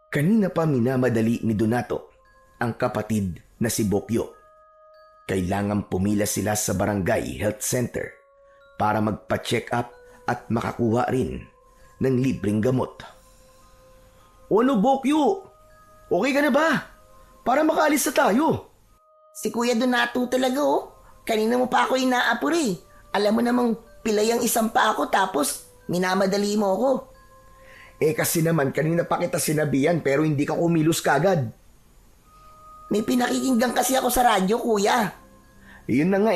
Kanina pa minamadali ni Donato ang kapatid na si Bokyo. Kailangang pumila sila sa barangay health center para magpa-check up at makakuha rin ng libreng gamot. Ano, Bokyo? Okay ka na ba? Para makaalis na tayo. Si Kuya Donato talaga oh. Kanina mo pa ako inaapuri. Alam mo namang pilay ang isang pa ako tapos minamadali mo ako. Kasi naman kanina pa kita sinabihan pero hindi ka kumilos kagad. May pinakikinggan kasi ako sa radyo, Kuya. Yun na nga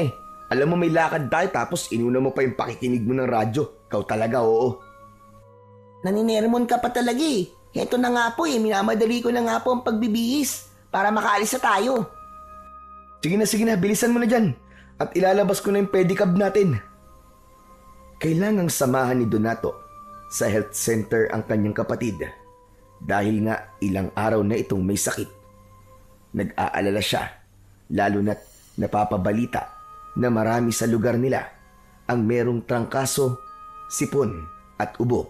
Alam mo may lakad tayo tapos inuna mo pa yung pakikinig mo ng radyo. Ikaw talaga, oo. Naninermon ka pa talaga Heto na nga po minamadali ko na nga po ang pagbibihis para makaalis na tayo. Sige na, bilisan mo na dyan. At ilalabas ko na yung pedicab natin. Kailangang samahan ni Donato sa health center ang kanyang kapatid dahil nga ilang araw na itong may sakit. Nag-aalala siya, lalo na't napapabalita na marami sa lugar nila ang merong trangkaso, sipon at ubo.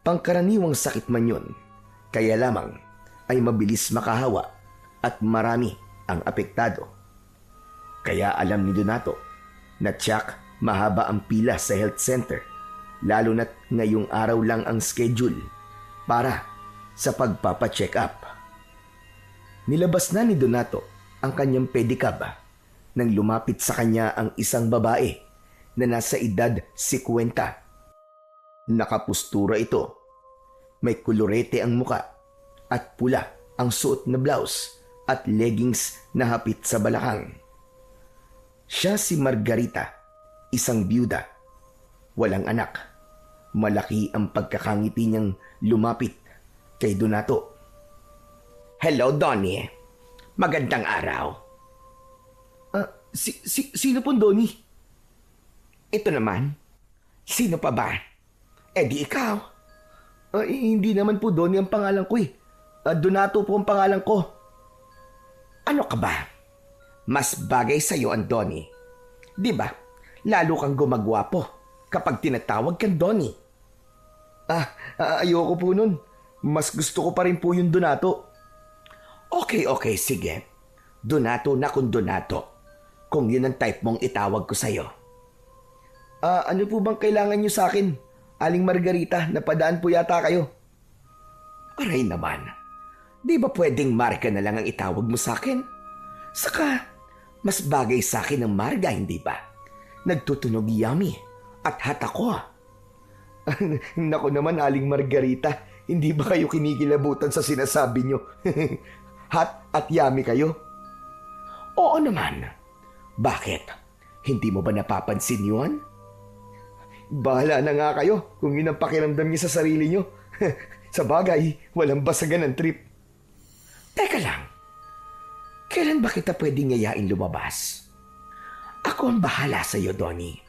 Pangkaraniwang sakit man yun, kaya lamang ay mabilis makahawa at marami ang apektado. Kaya alam ni Donato na tiyak mahaba ang pila sa health center, lalo na't ngayong araw lang ang schedule para sa pagpapacheck up. Nilabas na ni Donato ang kanyang pedicab nang lumapit sa kanya ang isang babae na nasa edad 50. Nakapustura ito. May kulorete ang muka at pula ang suot na blouse at leggings na hapit sa balakang. Siya si Margarita, isang byuda. Walang anak. Malaki ang pagkakangiti niyang lumapit kay Donato. Hello, Donnie. Magandang araw. Sino po, Donnie? Ito naman. Sino pa ba? Di ikaw. Hindi naman po Donnie ang pangalan ko Donato po ang pangalan ko. Ano ka ba? Mas bagay sa'yo ang Donnie. Di ba? Lalo kang gumagwapo kapag tinatawag kang Donnie. Ayoko po nun. Mas gusto ko pa rin po yung Donato. Okay, sige. Donato na kung Donato. Kung yun ang type mong itawag ko sa'yo. Ano po bang kailangan nyo sa akin? Aling Margarita, napadaan po yata kayo. Aray naman. Di ba pwedeng Marga na lang ang itawag mo sa akin? Saka, mas bagay sa akin ang Marga, hindi ba? Nagtutunog yummy at hot ako. Naku naman, Aling Margarita. Hindi ba kayo kinikilabutan sa sinasabi nyo? Hot at yummy kayo? Oo naman. Bakit? Hindi mo ba napapansin yun? Bahala na nga kayo kung yun ang pakiramdam niyo sa sarili niyo. Sa bagay, walang basagan ng trip. Teka lang. Kailan ba kita pwedeng yayain lumabas? Ako ang bahala sa iyo, Donnie.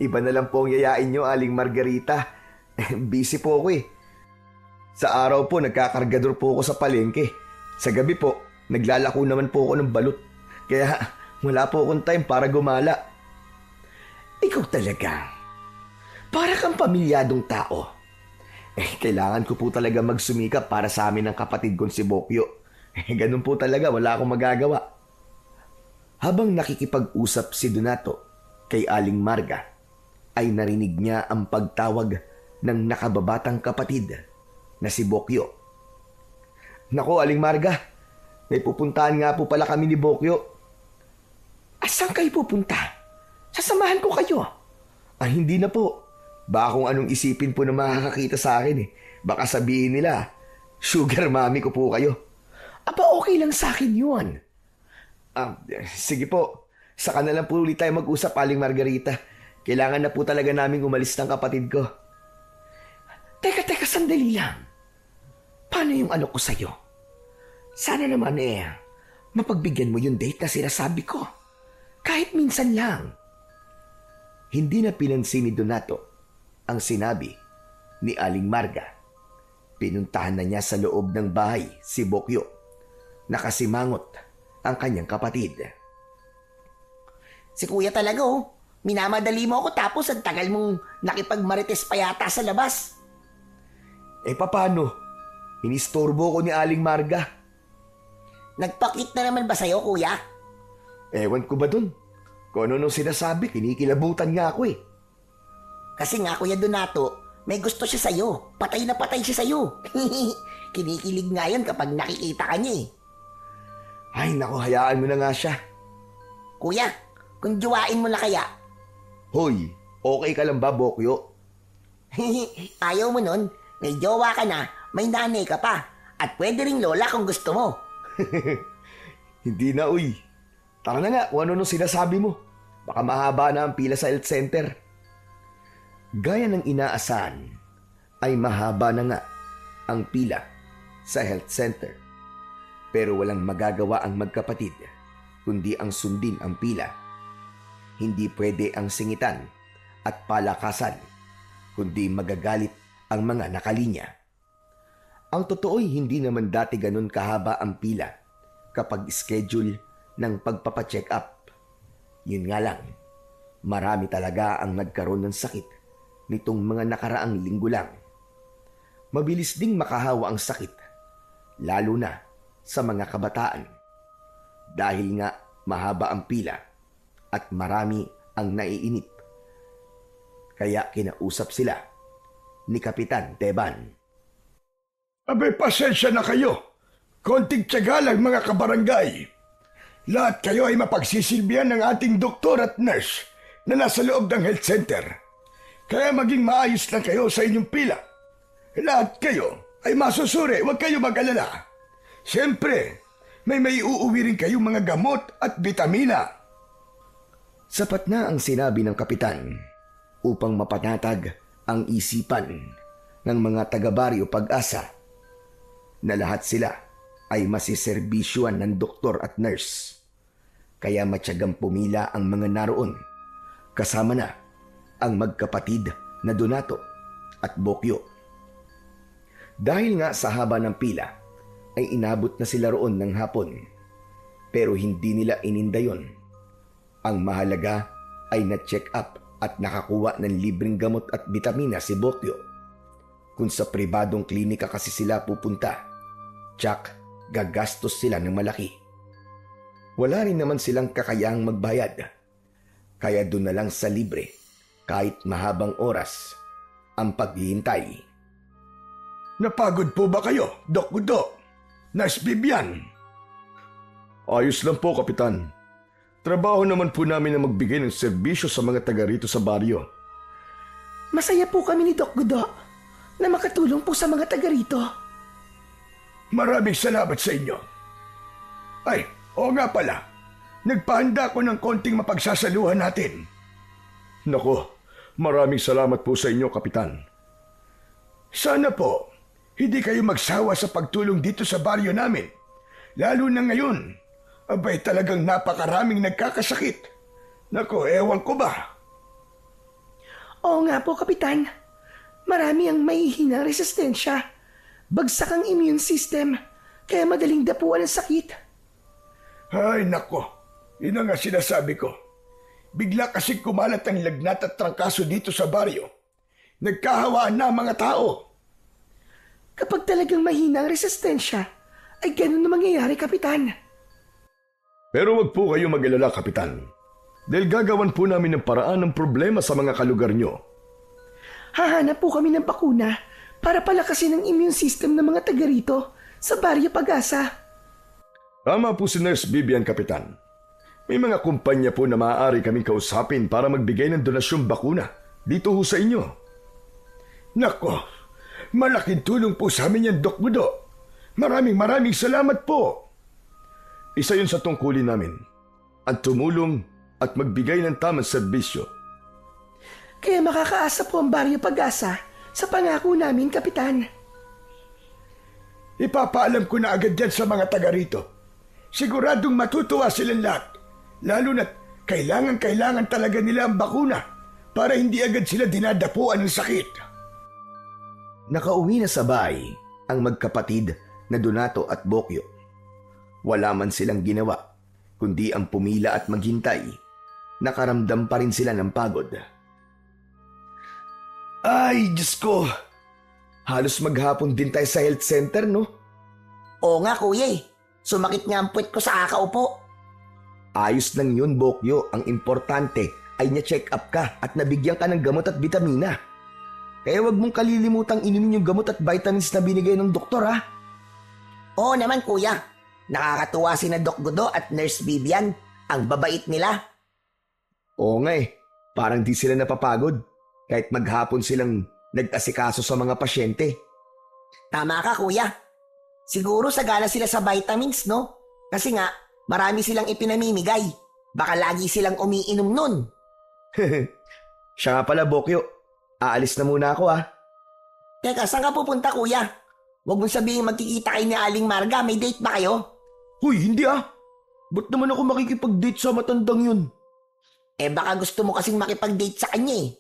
Iba na lang po ang yayain niyo, Aling Margarita. Busy po ako Sa araw po, nagkakargador po ako sa palengke. Sa gabi po, naglalako naman po ako ng balut. Kaya wala po akong time para gumala. Ikaw talaga. Para kang pamilyadong tao. Kailangan ko po talaga magsumikap para sa amin ng kapatid kong si Bokyo. Ganun po talaga, wala akong magagawa. Habang nakikipag-usap si Donato kay Aling Marga, ay narinig niya ang pagtawag ng nakababatang kapatid na si Bokyo. Nako, Aling Marga, may pupuntahan nga po pala kami ni Bokyo. Asan kayo pupunta? Sasamahan ko kayo. Hindi na po. Baka kung anong isipin po na makakakita sa akin Baka sabihin nila, sugar mommy ko po kayo. Okay lang sa akin yun. Sige po. Saka na lang po ulit tayo mag-usap, Aling Margarita. Kailangan na po talaga naming umalis ng kapatid ko. Teka, sandali lang. Paano yung ano ko sa'yo? Sana naman mapagbigyan mo yung date na sinasabi ko. Kahit minsan lang. Hindi na pinansin ni Donato ang sinabi ni Aling Marga. Pinuntahan na niya sa loob ng bahay si Bokyo. Nakasimangot ang kanyang kapatid. Si Kuya talaga Minamadali mo ako tapos ang tagal mong nakipagmarites pa yata sa labas. Paano? Inistorbo ko ni Aling Marga. Nagpakit na naman ba sa'yo, kuya? Ewan ko ba dun? Kung ano nung sinasabi, kinikilabutan nga ako eh. Kasi nga, Kuya Donato, may gusto siya sa'yo. Patay na patay siya sa'yo. Kinikilig nga yan kapag nakikita ka niya eh. Ay naku, hayaan mo na nga siya. Kuya, kung juwain mo na kaya. Hoy, okay ka lang ba, Bokyo? Ayaw mo nun, may jowa ka na, may nanay ka pa. At pwede ring lola kung gusto mo. Hindi na, uy. Tara na nga, kung ano nung sinasabi mo. Baka mahaba na ang pila sa health center. Gaya ng inaasahan, ay mahaba na nga ang pila sa health center. Pero walang magagawa ang magkapatid, kundi ang sundin ang pila. Hindi pwede ang singitan at palakasan, kundi magagalit ang mga nakalinya. Ang totoo'y hindi naman dati ganun kahaba ang pila kapag schedule ng pagpapacheck up. Yun nga lang, marami talaga ang nagkaroon ng sakit nitong mga nakaraang linggo lang. Mabilis ding makahawa ang sakit, lalo na sa mga kabataan. Dahil nga mahaba ang pila at marami ang naiinip. Kaya kinausap sila ni Kapitan Teban. Abay, pasensya na kayo. Konting tiyaga lang mga kabarangay. Lahat kayo ay mapagsisilbihan ng ating doktor at nurse na nasa loob ng health center. Kaya maging maayos lang kayo sa inyong pila. Lahat kayo ay masusuri, huwag kayo mag-alala. Siyempre, may uuwi rin kayong mga gamot at bitamina. Sapat na ang sinabi ng kapitan upang mapanatag ang isipan ng mga taga-baryo Pag-asa na lahat sila ay masiserbisyuan ng doktor at nurse. Kaya matyagang pumila ang mga naroon, kasama na ang magkapatid na Donato at Bokyo. Dahil nga sa haba ng pila, ay inabot na sila roon ng hapon. Pero hindi nila ininda yon. Ang mahalaga ay na-check up at nakakuha ng libreng gamot at bitamina si Bokyo. Kung sa pribadong klinika kasi sila pupunta, tsak gagastos sila ng malaki. Wala rin naman silang kakayahang magbayad. Kaya doon na lang sa libre, kahit mahabang oras, ang paghihintay. Napagod po ba kayo, Doc Gudo? Nurse Bibian? Ayos lang po, Kapitan. Trabaho naman po namin na magbigay ng serbisyo sa mga taga rito sa baryo. Masaya po kami ni Doc Gudo na makatulong po sa mga taga rito. Maraming salamat sa inyo. Ay, oo nga pala. Nagpahanda ko ng konting mapagsasaluhan natin. Nako, maraming salamat po sa inyo, Kapitan. Sana po, hindi kayo magsawa sa pagtulong dito sa baryo namin. Lalo na ngayon, abay talagang napakaraming nagkakasakit. Nako, ewan ko ba? Oo nga po, Kapitan. Marami ang mahihinang resistensya. Bagsak ang immune system, kaya madaling dapuan ang sakit. Ay, nako. Yun ang nga sinasabi ko. Bigla kasi kumalat ang lagnat at trangkaso dito sa baryo. Nagkahawaan na ang mga tao. Kapag talagang mahina ang resistensya, ay ganun na mangyayari, Kapitan. Pero wag po kayo mag-alala, Kapitan. Dahil gagawan po namin ng paraan ng problema sa mga kalugar nyo. Hahanap po kami ng bakuna para palakasin ang immune system ng mga taga rito sa baryo Pag-asa. Tama po si Nurse Bibian, Kapitan. May mga kumpanya po na maaari kaming kausapin para magbigay ng donasyong bakuna dito ho sa inyo. Nako, malaking tulong po sa amin yan, Doc Gudo. Maraming salamat po. Isa yun sa tungkulin namin, ang tumulong at magbigay ng tamang serbisyo. Kaya makakaasa po ang baryo Pag-asa sa pangako namin, Kapitan. Ipapaalam ko na agad yan sa mga taga rito. Siguradong matutuwa silang lahat. Lalo na't kailangan talaga nila ang bakuna para hindi agad sila dinadapuan ng sakit. Nakauwi na sa bahay ang magkapatid na Donato at Bokyo. Wala man silang ginawa, kundi ang pumila at maghintay. Nakaramdam pa rin sila ng pagod. Ay, Diyos ko! Halos maghapon din tayo sa health center, no? Oo nga kuya eh. Sumakit nga ang puwet ko sa kakaupo. Ayos lang yun, Bokyo. Ang importante ay na-check up ka at nabigyan ka ng gamot at bitamina. Kaya wag mong kalilimutang inumin yung gamot at vitamins na binigay ng doktor, ha? Oo naman kuya. Nakakatuwa si na Doc Godo at Nurse Vivian. Ang babait nila. Oo nga eh. Parang di sila napapagod. Kahit maghapon silang nag-asikaso sa mga pasyente. Tama ka kuya. Siguro sagana sila sa vitamins, no? Kasi nga, marami silang ipinamimigay. Baka lagi silang umiinom nun. Siya nga pala, Bokyo. Aalis na muna ako, ha? Teka, saan ka pupunta kuya? Huwag mong sabihin magkikita kayo ni Aling Marga. May date ba kayo? Huy, hindi ah. Ba't naman ako makikipag-date sa matandang yun? Baka gusto mo kasing makipag-date sa kanya eh.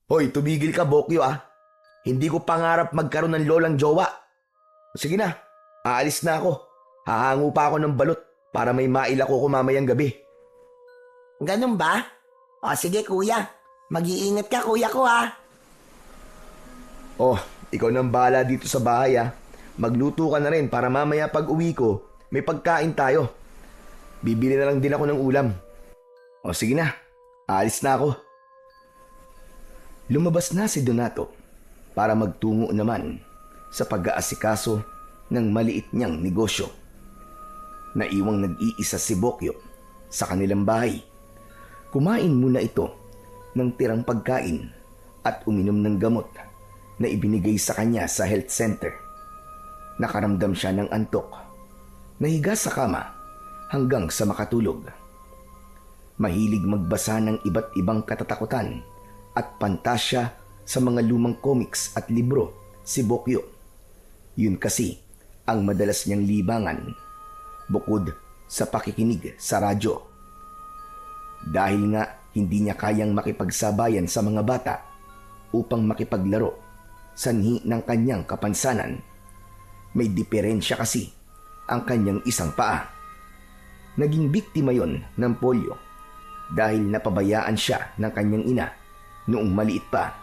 Hoy, tumigil ka, Bokyo, ah. Hindi ko pangarap magkaroon ng lolang jowa. Sige na, aalis na ako. Hahango pa ako ng balot para may maila ko mamayang gabi. Ganun ba? O sige kuya, mag-iingat ka kuya ko ha. Oh, ikaw nang bahala dito sa bahay ah. Magluto ka na rin para mamaya pag uwi ko, may pagkain tayo. Bibili na lang din ako ng ulam. O sige na, aalis na ako. Lumabas na si Donato para magtungo naman sa pag-aasikaso ng maliit niyang negosyo. Naiwang nag-iisa si Bokyo sa kanilang bahay. Kumain muna ito ng tirang pagkain at uminom ng gamot na ibinigay sa kanya sa health center. Nakaramdam siya ng antok. Nahiga sa kama hanggang sa makatulog. Mahilig magbasa ng iba't ibang katatakutan at pantasya sa mga lumang comics at libro si Bokyo. Yun kasi ang madalas niyang libangan bukod sa pakikinig sa radyo. Dahil nga hindi niya kayang makipagsabayan sa mga bata upang makipaglaro sanhi ng kanyang kapansanan. May diferensya kasi ang kanyang isang paa. Naging biktima yon ng polio dahil napabayaan siya ng kanyang ina noong maliit pa.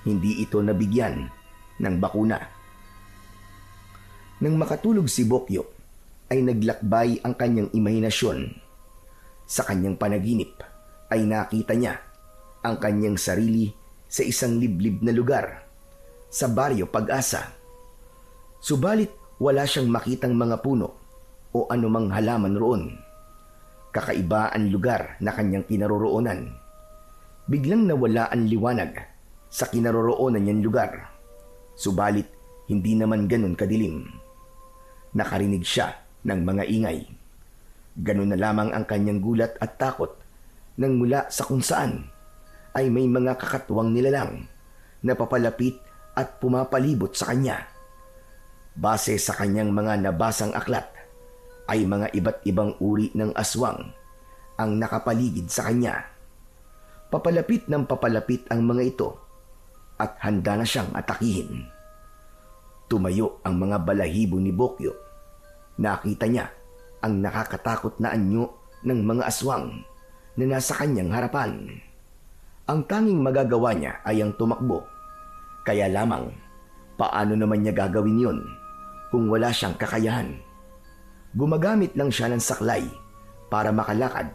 Hindi ito nabigyan ng bakuna. Nang makatulog si Bokyo, ay naglakbay ang kanyang imahinasyon. Sa kanyang panaginip ay nakita niya ang kanyang sarili sa isang liblib na lugar sa Baryo Pag-asa. Subalit wala siyang makitang mga puno o anumang halaman roon. Kakaiba ang lugar na kanyang kinaroroonan. Biglang nawala ang liwanag sa kinaroroonan niyang lugar. Subalit hindi naman ganun kadilim. Nakarinig siya ng mga ingay. Ganun na lamang ang kanyang gulat at takot nang mula sa kung saan ay may mga kakatwang nilalang na papalapit at pumapalibot sa kanya. Base sa kanyang mga nabasang aklat, ay mga iba't ibang uri ng aswang ang nakapaligid sa kanya. Papalapit ng papalapit ang mga ito at handa na siyang atakihin. Tumayo ang mga balahibo ni Bokyo. Nakita niya ang nakakatakot na anyo ng mga aswang na nasa kanyang harapan. Ang tanging magagawa niya ay ang tumakbo. Kaya lamang, paano naman niya gagawin yon kung wala siyang kakayahan? Gumagamit lang siya ng saklay para makalakad,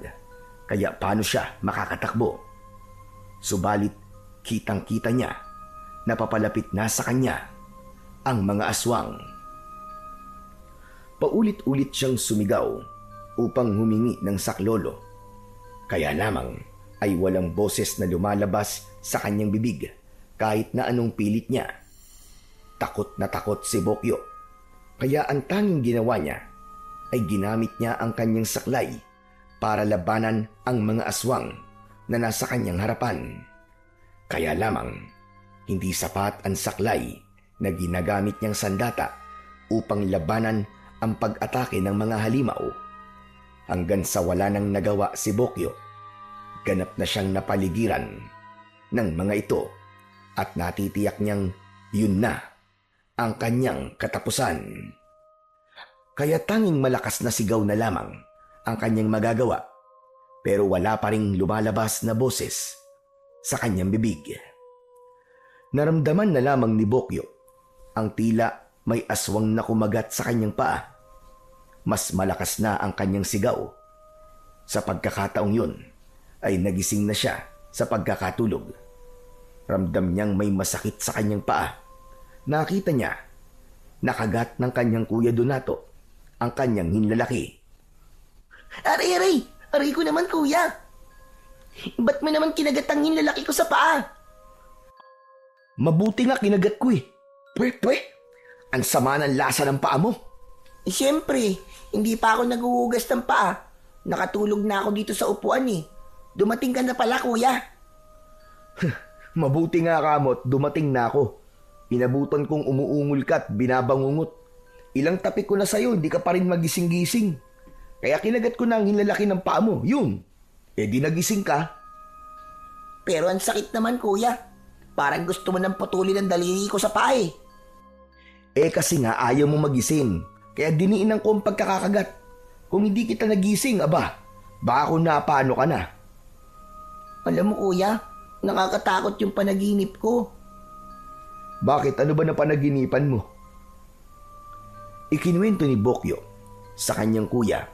kaya paano siya makakatakbo? Subalit, kitang-kita niya na papalapit na sa kanya ang mga aswang. Paulit-ulit siyang sumigaw upang humingi ng saklolo. Kaya lamang ay walang boses na lumalabas sa kanyang bibig kahit na anong pilit niya. Takot na takot si Bokyo. Kaya ang tanging ginawa niya ay ginamit niya ang kanyang saklay para labanan ang mga aswang na nasa kanyang harapan. Kaya lamang, hindi sapat ang saklay na ginagamit niyang sandata upang labanan ang pag-atake ng mga halimaw. Hanggang sa wala nang nagawa si Bokyo, ganap na siyang napaligiran ng mga ito at natitiyak niyang yun na ang kanyang katapusan. Kaya tanging malakas na sigaw na lamang ang kanyang magagawa, pero wala pa ring lumalabas na boses sa kanyang bibig. Naramdaman na lamang ni Bokyo ang tila may aswang na kumagat sa kanyang paa. Mas malakas na ang kanyang sigaw. Sa pagkakataong yun ay nagising na siya sa pagkakatulog. Ramdam niyang may masakit sa kanyang paa. Nakita niya, nakagat ng kanyang Kuya Donato ang kanyang hinlalaki. Aray! Aray ko naman, kuya! Ba't mo naman kinagat ang hinlalaki ko sa paa? Mabuti nga kinagat ko eh. Pwe, ang sama ng lasa ng paa mo. Siyempre, hindi pa ako naguhugas ng paa. Nakatulog na ako dito sa upuan eh. Dumating ka na pala, kuya. Mabuti nga kamot, dumating na ako. Inabutan kong umuungol ka at binabangungot. Ilang tapik ko na sa'yo, hindi ka pa rin magising-gising. Kaya kinagat ko na ang hinlalaki ng paa mo, yun. Di nagising ka. Pero ang sakit naman, kuya. Parang gusto mo nang putulin ang daliri ko sa paa eh. Kasi nga ayaw mo magising. Kaya diniinan ko ang pagkakakagat. Kung hindi kita nagising, baka kung napaano ka na. Alam mo, kuya, nakakatakot yung panaginip ko. Bakit? Ano ba na panaginipan mo? Ikinuwento ni Bokyo sa kanyang kuya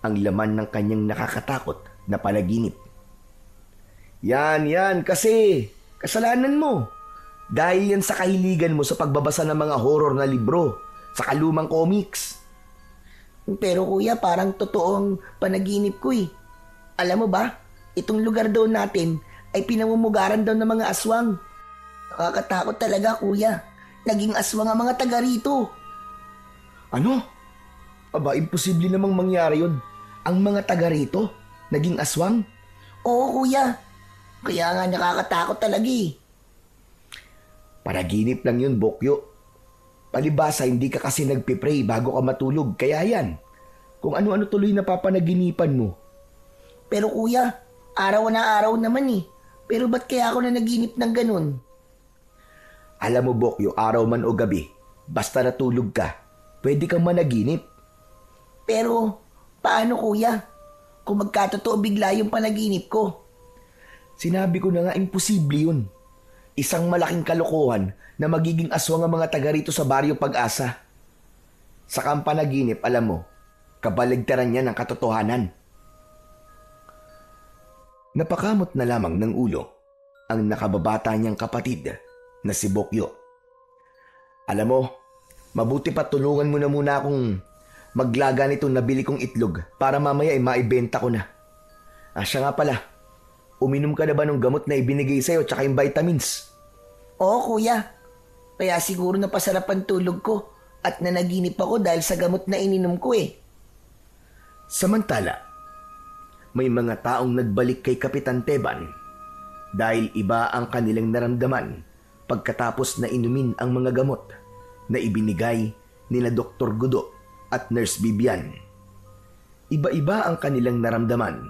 ang laman ng kanyang nakakatakot na panaginip. Yan, kasi kasalanan mo. Dahil yan sa kahiligan mo sa pagbabasa ng mga horror na libro, sa kalumang comics. Pero kuya, parang totoo ang panaginip ko eh. Alam mo ba, itong lugar daw natin ay pinamumugaran daw ng mga aswang. Nakakatakot talaga, kuya. Naging aswang ang mga taga rito. Ano? Imposible namang mangyari yun. Ang mga taga rito, naging aswang? Oo, kuya. Kaya nga nakakatakot talaga eh. Panaginip lang yun, Bokyo. Palibasa, hindi ka kasi nagpipray bago ka matulog. Kaya yan, kung ano-ano tuloy na papanaginipan mo. Pero kuya, araw na araw naman eh. Pero ba't kaya ako na naginip ng ganun? Alam mo, Bokyo, araw man o gabi, basta natulog ka, pwede kang managinip. Pero, paano kuya? Kung magkatotoo bigla yung panaginip ko. Sinabi ko na nga, imposible yun. Isang malaking kalokohan na magiging aswang ang mga taga rito sa Baryo Pag-asa. Sa kampanaginip, alam mo, kabaligtaran niya ng katotohanan. Napakamot na lamang ng ulo ang nakababata niyang kapatid na si Bokyo. Alam mo, mabuti pa tulungan mo na muna akong maglaga nitong nabili kong itlog para mamaya ay maibenta ko na. Siya nga pala, uminom ka na ba ng gamot na ibinigay sa'yo tsaka yung vitamins? Oo, kuya. Kaya siguro napasarap ang tulog ko at nanaginip ako dahil sa gamot na ininom ko eh. Samantala, may mga taong nagbalik kay Kapitan Teban dahil iba ang kanilang naramdaman pagkatapos na inumin ang mga gamot na ibinigay nila Dr. Gudo at Nurse Bibian. Iba-iba ang kanilang naramdaman.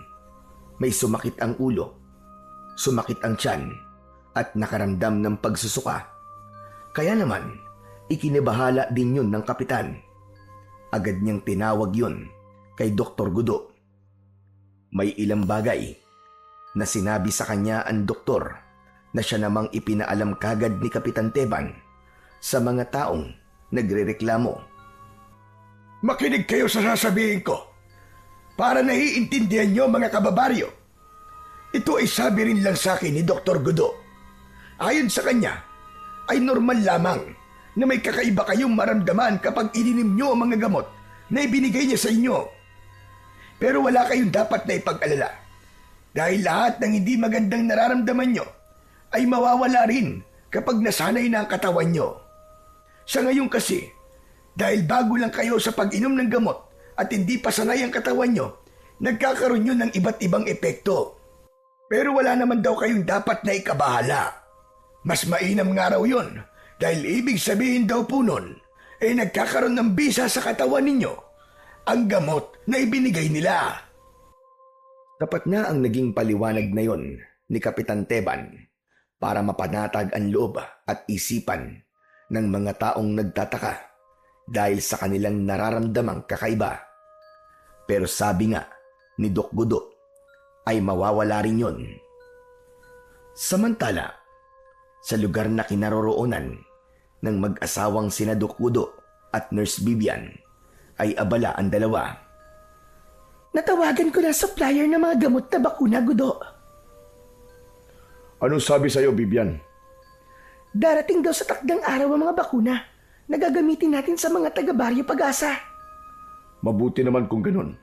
May sumakit ang ulo, sumakit ang tiyan, at nakaramdam ng pagsusuka. Kaya naman, ikinibahala din yun ng kapitan. Agad niyang tinawag yun kay Dr. Gudo. May ilang bagay na sinabi sa kanya ang doktor na siya namang ipinaalam kagad ni Kapitan Teban sa mga taong nagrereklamo. Makinig kayo sa sasabihin ko para naiintindihan nyo mga kababaryo. Ito ay sabi rin lang sa akin ni Dr. Gudo. Ayon sa kanya, ay normal lamang na may kakaiba kayong maramdaman kapag ininom nyo ang mga gamot na ibinigay niya sa inyo. Pero wala kayong dapat na ipag-alala dahil lahat ng hindi magandang nararamdaman nyo ay mawawala rin kapag nasanay na ang katawan nyo. Sa ngayon kasi, dahil bago lang kayo sa pag-inom ng gamot at hindi pa sanay ang katawan nyo, nagkakaroon nyo ng iba't ibang epekto. Pero wala naman daw kayong dapat na ikabahala. Mas mainam nga raw yun dahil ibig sabihin daw po nun ay nagkakaroon ng bisa sa katawan ninyo ang gamot na ibinigay nila. Tapat na ang naging paliwanag na yon ni Kapitan Teban para mapanatag ang loob at isipan ng mga taong nagtataka dahil sa kanilang nararamdamang kakaiba. Pero sabi nga ni Doc Gudo ay mawawala rin yon. Samantala, sa lugar na kinaroroonan ng mag-asawang sina Doc Udo at Nurse Vivian ay abala ang dalawa. Natawagan ko na supplier ng mga gamot na bakuna, Gudo. Anong sabi sa'yo, Vivian? Darating daw sa takdang araw ang mga bakuna na gagamitin natin sa mga taga-Baryo Pag-asa. Mabuti naman kung ganun.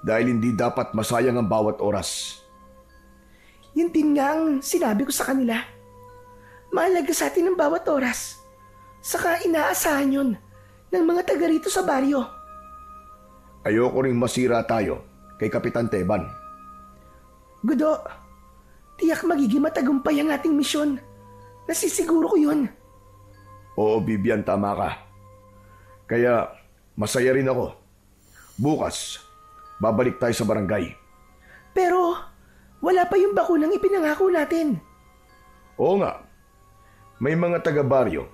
Dahil hindi dapat masayang ang bawat oras. Yun din nga ang sinabi ko sa kanila. Mahalaga sa atin ang bawat oras. Saka inaasahan yun ng mga taga rito sa baryo. Ayoko ring masira tayo kay Kapitan Teban. Gudo, tiyak magiging matagumpay ang ating misyon. Nasisiguro ko yun. Oo, Vivian, tama ka. Kaya masaya rin ako. Bukas, babalik tayo sa barangay. Pero wala pa yung bakunang ipinangako natin. Oo nga. May mga taga-baryo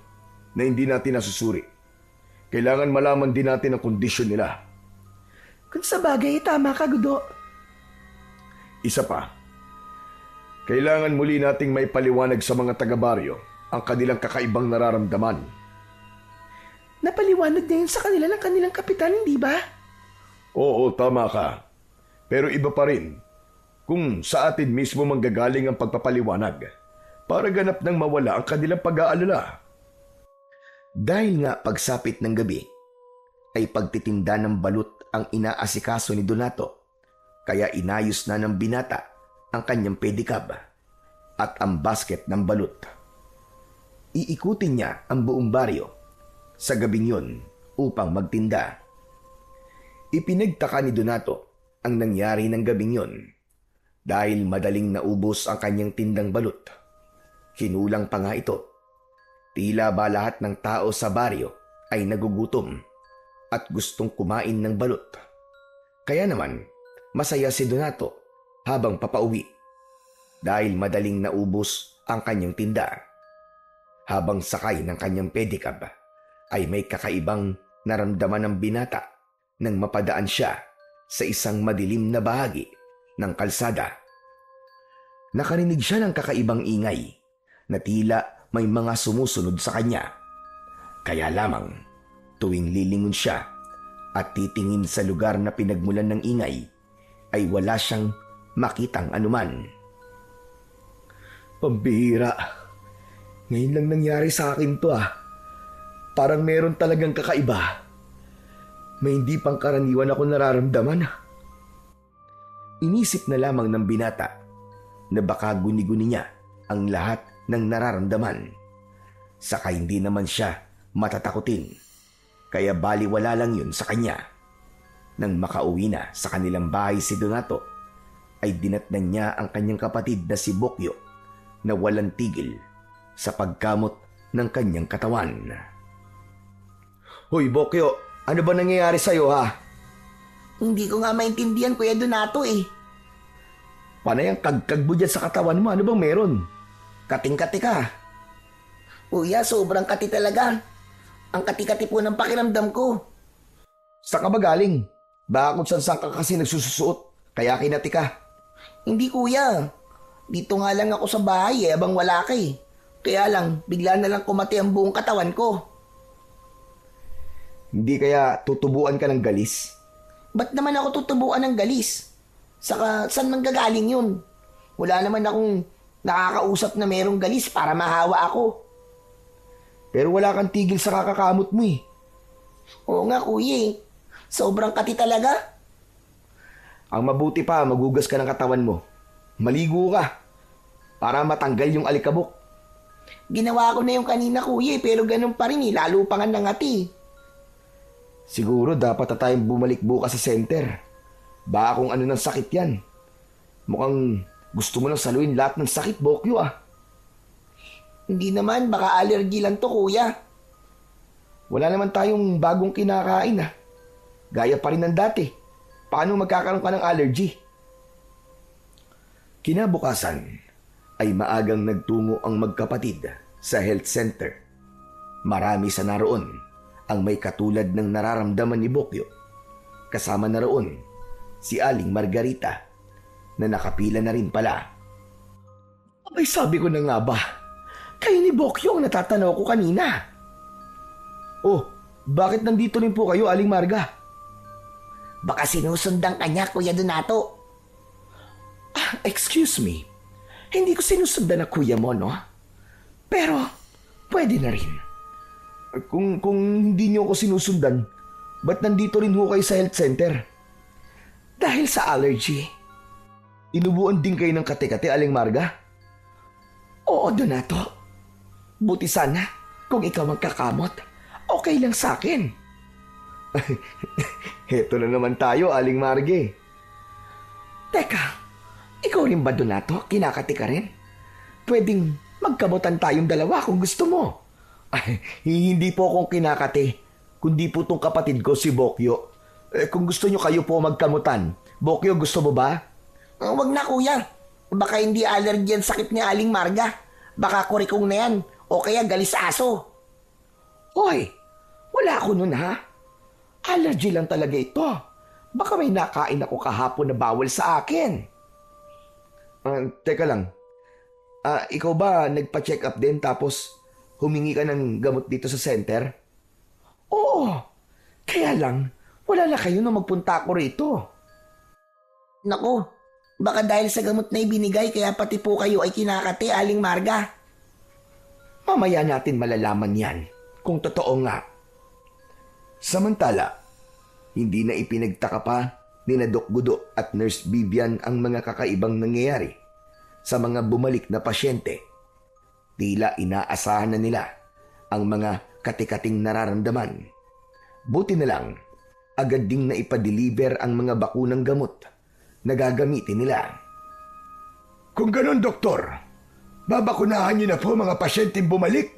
na hindi natin nasusuri. Kailangan malaman din natin ang kondisyon nila. Kung sa bagay, tama ka, Gudo. Isa pa, kailangan muli nating may paliwanag sa mga taga-baryo ang kanilang kakaibang nararamdaman. Napaliwanag na yun sa kanila ng kanilang kapitan, hindi ba? Oo, tama ka. Pero iba pa rin kung sa atin mismo manggagaling ang pagpapaliwanag para ganap nang mawala ang kanilang pag-aalala. Dahil nga pagsapit ng gabi, ay pagtitinda ng balut ang inaasikaso ni Donato, kaya inayos na ng binata ang kanyang pedicab at ang basket ng balut. Iikutin niya ang buong baryo sa gabing yun upang magtinda. Ipinagtaka ni Donato ang nangyari ng gabing yun dahil madaling naubos ang kanyang tindang balut. Kinulang pa nga ito. Tila ba lahat ng tao sa baryo ay nagugutom at gustong kumain ng balut. Kaya naman, masaya si Donato habang papauwi dahil madaling naubos ang kanyang tinda. Habang sakay ng kanyang pedicab ay may kakaibang naramdaman ng binata nang mapadaan siya sa isang madilim na bahagi ng kalsada. Nakarinig siya ng kakaibang ingay na tila may mga sumusunod sa kanya. Kaya lamang, tuwing lilingon siya at titingin sa lugar na pinagmulan ng ingay, ay wala siyang makitang anuman. Pambihira. Ngayon lang nangyari sa akin to Parang meron talagang kakaiba. May hindi pangkaraniwan ako nararamdaman. Inisip na lamang ng binata na baka guni-guni niya ang lahat ng nararamdaman. Saka hindi naman siya matatakutin. Kaya baliwala lang yun sa kanya. Nang makauwi na sa kanilang bahay si Donato, ay dinatnan niya ang kanyang kapatid na si Bokyo na walang tigil sa pagkamot ng kanyang katawan. Hoy, Bokyo, ano ba nangyayari sa'yo Hindi ko nga maintindihan, Kuya Donato Panay ang kagkag mo dyan sa katawan mo. Ano bang meron? Kating-kati ka. Kuya, sobrang kati talaga. Ang kati-kati po ng pakiramdam ko. Saan ka ba galing? Baka kung saan ka kasi nagsususuot, kaya kinati ka. Hindi, Kuya. Dito nga lang ako sa bahay abang wala ka Kaya lang, bigla na lang kumati ang buong katawan ko. Hindi kaya tutubuan ka ng galis? Ba't naman ako tutubuan ng galis? Saka, saan manggagaling yun? Wala naman akong nakakausap na merong galis para mahawa ako. Pero wala kang tigil sa kakakamot mo Oo nga, Kuya Sobrang kati talaga. Ang mabuti pa, magugas ka ng katawan mo. Maligo ka para matanggal yung alikabok. Ginawa ko na yung kanina, Kuya pero ganun pa rin lalo pa nga nangati. Siguro dapat na tayong bumalik bukas sa center. Baka kung ano ng sakit yan. Mukhang gusto mo nang saluin lahat ng sakit, Bokyo Hindi naman, baka allergy lang to, Kuya. Wala naman tayong bagong kinakain Gaya pa rin ng dati. Paano magkakaroon ka ng allergy? Kinabukasan ay maagang nagtungo ang magkapatid sa health center. Marami sa naroon ang may katulad ng nararamdaman ni Bokyo. Kasama na roon si Aling Margarita na nakapila na rin pala. Abay, sabi ko na nga ba, Kayo ni Bokyo ang natatanaw ko kanina. Oh, bakit nandito rin po kayo, Aling Marga? Baka sinusundan ka niya, Kuya Donato. Excuse me. Hindi ko sinusundan na kuya mo, no? Pero, pwede na rin. Kung hindi niyo ako sinusundan, ba't nandito rin ho kayo sa health center? Dahil sa allergy. Inubuan din kayo ng kate-kate, Aling Marga? Oo, Donato. Buti sana kung ikaw magkakamot. Okay lang sa akin. Heto na naman tayo, Aling Marge. Teka, ikaw rin ba, Donato? Kinakati ka rin? Pwedeng magkamutan tayong dalawa kung gusto mo. Ay, hindi po akong kinakati, kundi po tong kapatid ko si Bokyo. Kung gusto nyo kayo po magkamutan, Bokyo, gusto mo ba? Wag na, Kuya. Baka hindi allergy ang sakit ni Aling Marga. Baka kurikong na yan o kaya galis aso. Hoy, wala ako nun ha. Allergy lang talaga ito. Baka may nakain ako kahapon na bawal sa akin. Teka lang. Ikaw ba nagpa-check up din tapos humingi ka ng gamot dito sa center? Oo. Kaya lang, wala na kayo na magpunta ako rito. Naku, baka dahil sa gamot na ibinigay kaya pati po kayo ay kinakati, Aling Marga. Mamaya natin malalaman yan kung totoo nga. Samantala, hindi na ipinagtaka pa ni na Doc Gudo at Nurse Vivian ang mga kakaibang nangyayari sa mga bumalik na pasyente. Tila inaasahan na nila ang mga katikating nararamdaman. Buti na lang, agad ding na ipa-deliver ang mga bakunang gamot na gagamitin nila. Kung ganun, Doktor, babakunahan niyo na po mga pasyenteng bumalik?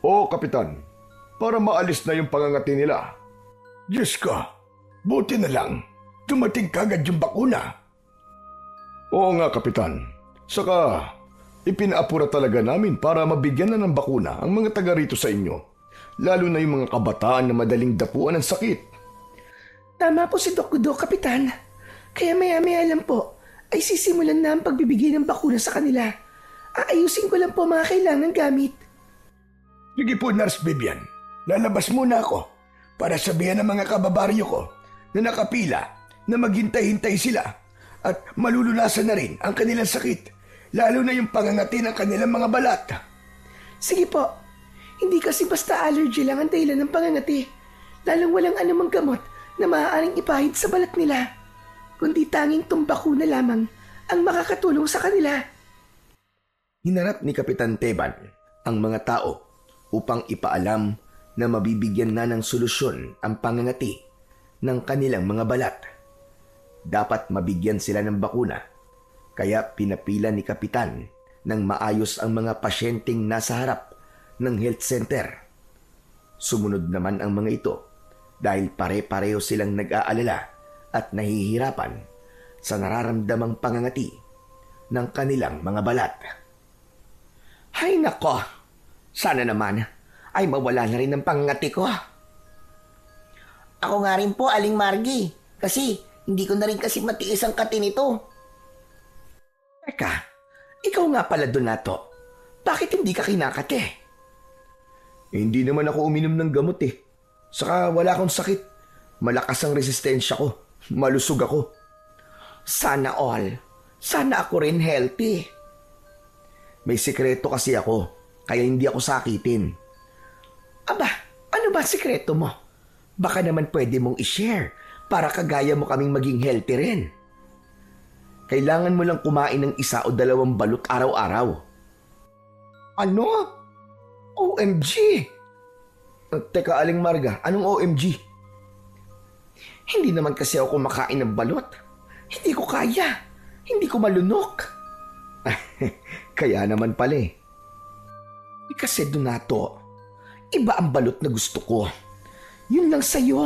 Oo, Kapitan, para maalis na yung pangangati nila. Diyos ko, buti na lang, dumating kagad yung bakuna. Oo nga, Kapitan. Saka, ipinaapura talaga namin para mabigyan na ng bakuna ang mga taga rito sa inyo. Lalo na yung mga kabataan na madaling dapuan ng sakit. Tama po si Doc Gudo, Kapitan. Kaya maya-maya lang po ay sisimulan na ang pagbibigay ng bakuna sa kanila. Aayusin ko lang po mga kailangan gamit. Sige po, Nurse Vivian. Lalabas muna ako para sabihan ng mga kababaryo ko na nakapila na maghintay-hintay sila at malulunasan na rin ang kanilang sakit, lalo na yung pangangati ng kanilang mga balat. Sige po. Hindi kasi basta allergy lang ang dahilan ng pangangati. Lalong walang anumang gamot na maaaring ipahid sa balat nila, kundi tanging tumbakuna lamang ang makakatulong sa kanila. Hinarap ni Kapitan Teban ang mga tao upang ipaalam na mabibigyan na ng solusyon ang pangangati ng kanilang mga balat. Dapat mabigyan sila ng bakuna, kaya pinapila ni Kapitan ng maayos ang mga pasyenteng nasa harap ng health center. Sumunod naman ang mga ito dahil pare-pareho silang nag-aalala at nahihirapan sa nararamdamang pangangati ng kanilang mga balat. Ay nako, sana naman ay mawala na rin ang pangangati ko. Ako nga rin po, Aling Margie, kasi hindi ko na rin kasi matiis ang kati nito. Teka, ikaw nga pala, Donato. Bakit hindi ka kinakati? Hindi naman ako uminom ng gamot eh. Saka wala akong sakit. Malakas ang resistensya ko. Malusog ako. Sana all. Sana ako rin healthy. May sikreto kasi ako, kaya hindi ako sakitin. Aba, ano ba sikreto mo? Baka naman pwede mong i-share para kagaya mo kaming maging healthy rin. Kailangan mo lang kumain ng 1 o 2 balot araw-araw. Ano? OMG! Teka, Aling Marga, anong OMG? Hindi naman kasi ako kumakain ng balot. Hindi ko kaya. Hindi ko malunok. Kaya naman pala eh. Kasi Donato, iba ang balot na gusto ko. Yun lang sa'yo.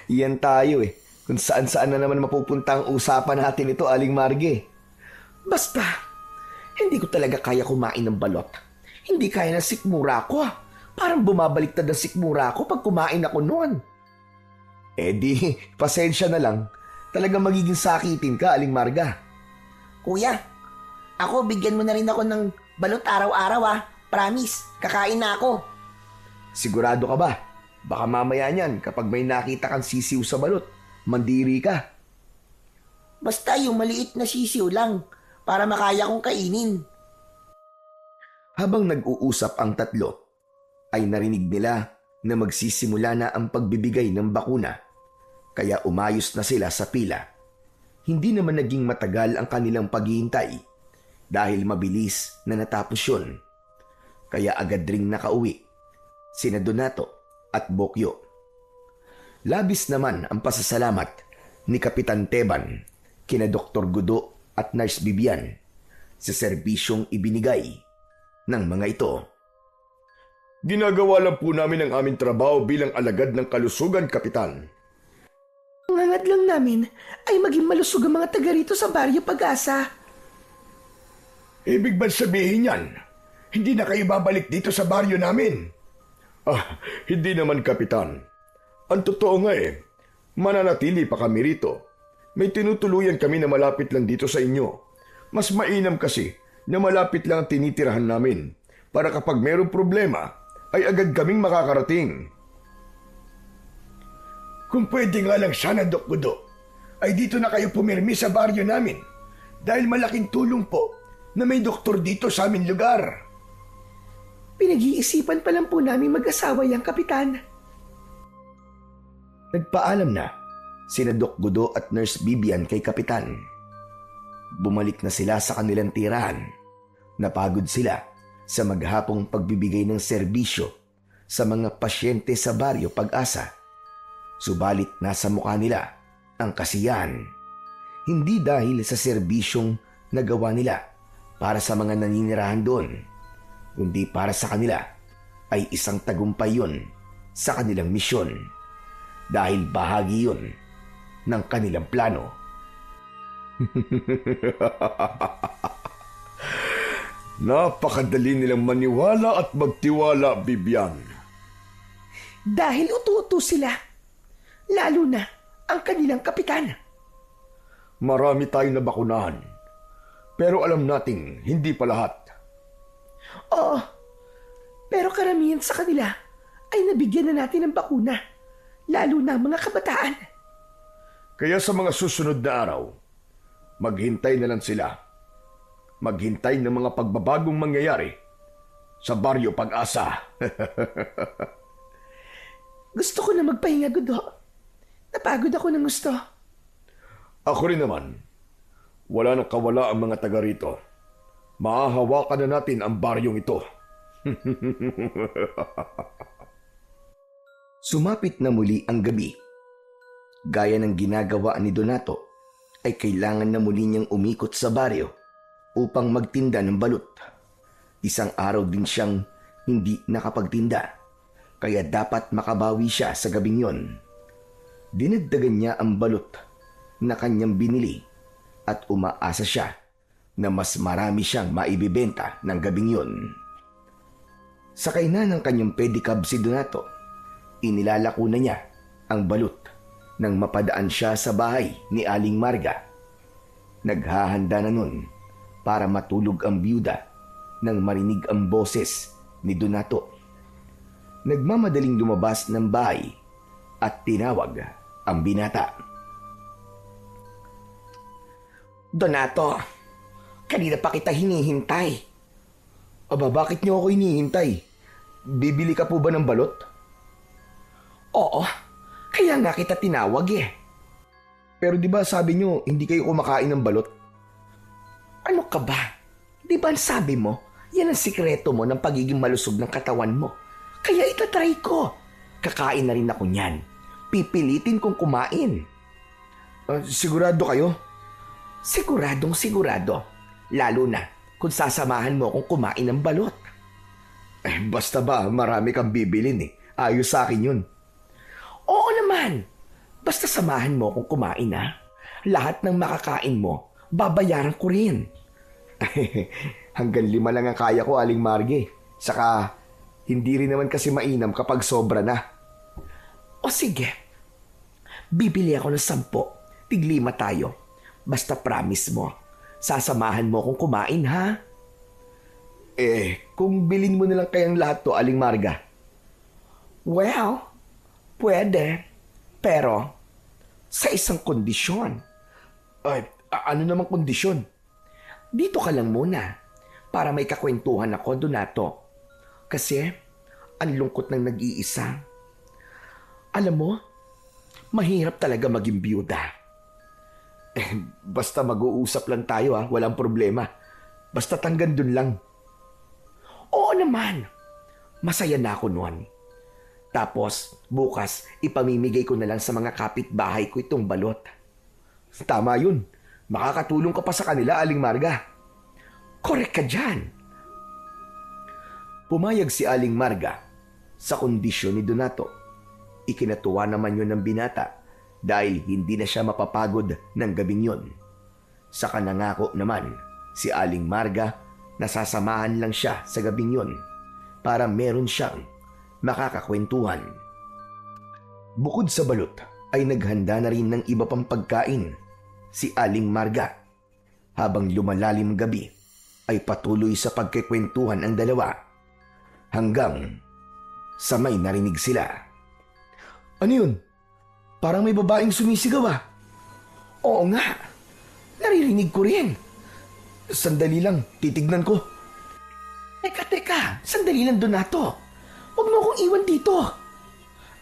Yan tayo eh. Kung saan-saan na naman mapupunta ang usapan natin ito, Aling Marge. Basta, hindi ko talaga kaya kumain ng balot. Hindi kaya ng sikmura ko. Parang bumabaliktad ang sikmura ko pag kumain ako noon. Eh di, pasensya na lang. Talagang magiging sakitin ka, Aling Marga. Kuya, Ako, bigyan mo na rin ako ng balot araw-araw ah. Promise, kakain na ako. Sigurado ka ba? Baka mamaya niyan kapag may nakita kang sisiw sa balot, mandiri ka. Basta yung maliit na sisiw lang para makaya kong kainin. Habang nag-uusap ang tatlo, ay narinig nila na magsisimula na ang pagbibigay ng bakuna. Kaya umayos na sila sa pila. Hindi naman naging matagal ang kanilang paghihintay dahil mabilis na natapos yun. Kaya agad ring nakauwi sina Donato at Bokyo. Labis naman ang pasasalamat ni Kapitan Teban kina Dr. Gudo at Nurse Bibian sa serbisyong ibinigay ng mga ito. Ginagawa lang po namin ang aming trabaho bilang alagad ng kalusugan, Kapitan. Ang hangad lang namin ay maging malusog ang mga taga rito sa Baryo Pag-asa. Ibig ba sabihin yan? Hindi na kayo babalik dito sa baryo namin? Hindi naman, Kapitan. Ang totoo nga mananatili pa kami rito. May tinutuluyan kami na malapit lang dito sa inyo. Mas mainam kasi na malapit lang ang tinitirahan namin para kapag mayroong problema ay agad kaming makakarating. Kung pwede nga lang sana, Dok Gudo, ay dito na kayo pumirmi sa baryo namin dahil malaking tulong po na may doktor dito sa aming lugar. Pinag-iisipan pa lang po namin mag-asawa yung Kapitan. Nagpaalam na sina Doc Gudo at Nurse Bibian kay Kapitan. Bumalik na sila sa kanilang tirahan. Napagod sila sa maghapong pagbibigay ng serbisyo sa mga pasyente sa Baryo Pag-asa. Subalit nasa mukha nila ang kasiyahan. Hindi dahil sa serbisyong nagawa nila para sa mga naninirahan doon, kundi para sa kanila ay isang tagumpay yun sa kanilang misyon dahil bahagi yun ng kanilang plano. Napakadali nilang maniwala at magtiwala, Bibian. Dahil utu-utu sila, lalo na ang kanilang kapitan. Marami tayong nabakunahan, pero alam nating hindi pa lahat. Oo, pero karamihan sa kanila ay nabigyan na natin ng bakuna, lalo na ang mga kabataan. Kaya sa mga susunod na araw, maghintay na lang sila. Maghintay ng mga pagbabagong mangyayari sa Baryo Pag-asa. Gusto ko na magpahinga, Gudo. Napagod ako ng gusto. Ako rin naman. Wala nang kawala ang mga taga rito. Mahahawakan na natin ang baryong ito. Sumapit na muli ang gabi. Gaya ng ginagawa ni Donato, ay kailangan na muli niyang umikot sa baryo upang magtinda ng balut. Isang araw din siyang hindi nakapagtinda, kaya dapat makabawi siya sa gabing yon. Dinagdagan niya ang balut na kanyang binili at umaasa siya na mas marami siyang maibibenta ng gabing yon. Sakay na ng kanyang pedicab si Donato. Inilalako na niya ang balut nang mapadaan siya sa bahay ni Aling Marga. Naghahanda na nun para matulog ang byuda nang marinig ang boses ni Donato. Nagmamadaling lumabas ng bahay at tinawag ang binata. Donato, kanina pa kita hinihintay. Aba, bakit niyo ako hinihintay? Bibili ka po ba ng balot? Oo, kaya nga kita tinawag Pero di ba sabi niyo hindi kayo kumakain ng balot? Ano ka ba? Di ba sabi mo, yan ang sikreto mo ng pagiging malusog ng katawan mo. Kaya itatry ko. Kakain na rin ako niyan. Pipilitin kong kumain. Sigurado kayo? Siguradong sigurado. Lalo na kung sasamahan mo akong kumain ng balot. Basta ba marami kang bibilin Ayos sa akin yun. Oo naman. Basta samahan mo akong kumain Lahat ng makakain mo, babayaran ko rin. Hanggang 5 lang ang kaya ko, Aling Marge. Saka, hindi rin naman kasi mainam kapag sobra na. O sige, bibili ako ng 10. Tig-5 tayo. Basta promise mo, sasamahan mo akong kumain, ha? Kung bilin mo na lang kayang lahat to, Aling Marga. Well, pwede. Pero, sa isang kondisyon. Ano namang kondisyon? Dito ka lang muna para may kakwentuhan ako, Donato. Kasi, ang lungkot ng nag-iisa. Alam mo, mahirap talaga maging biyuda. Basta mag-uusap lang tayo, ha? Walang problema. Basta hanggang dun lang. Oo naman. Masaya na ako noon. Tapos, bukas, ipamimigay ko na lang sa mga kapitbahay ko itong balot. Tama yun. Makakatulong ka pa sa kanila, Aling Marga. Correct ka dyan. Pumayag si Aling Marga sa kondisyon ni Donato. Ikinatuwa naman yun ng binata dahil hindi na siya mapapagod ng gabing yun. Sa kanangako naman, si Aling Marga nasasamahan lang siya sa gabing yun para meron siyang makakakwentuhan. Bukod sa balot ay naghanda na rin ng iba pang pagkain si Aling Marga. Habang lumalalim gabi ay patuloy sa pagkikwentuhan ang dalawa hanggang sa may narinig sila. Ano yun? Parang may babaeng sumisigaw, ah. Oo nga. Naririnig ko rin. Sandali lang, titignan ko. Teka. Sandali lang, Donato. Huwag mo akong iwan dito.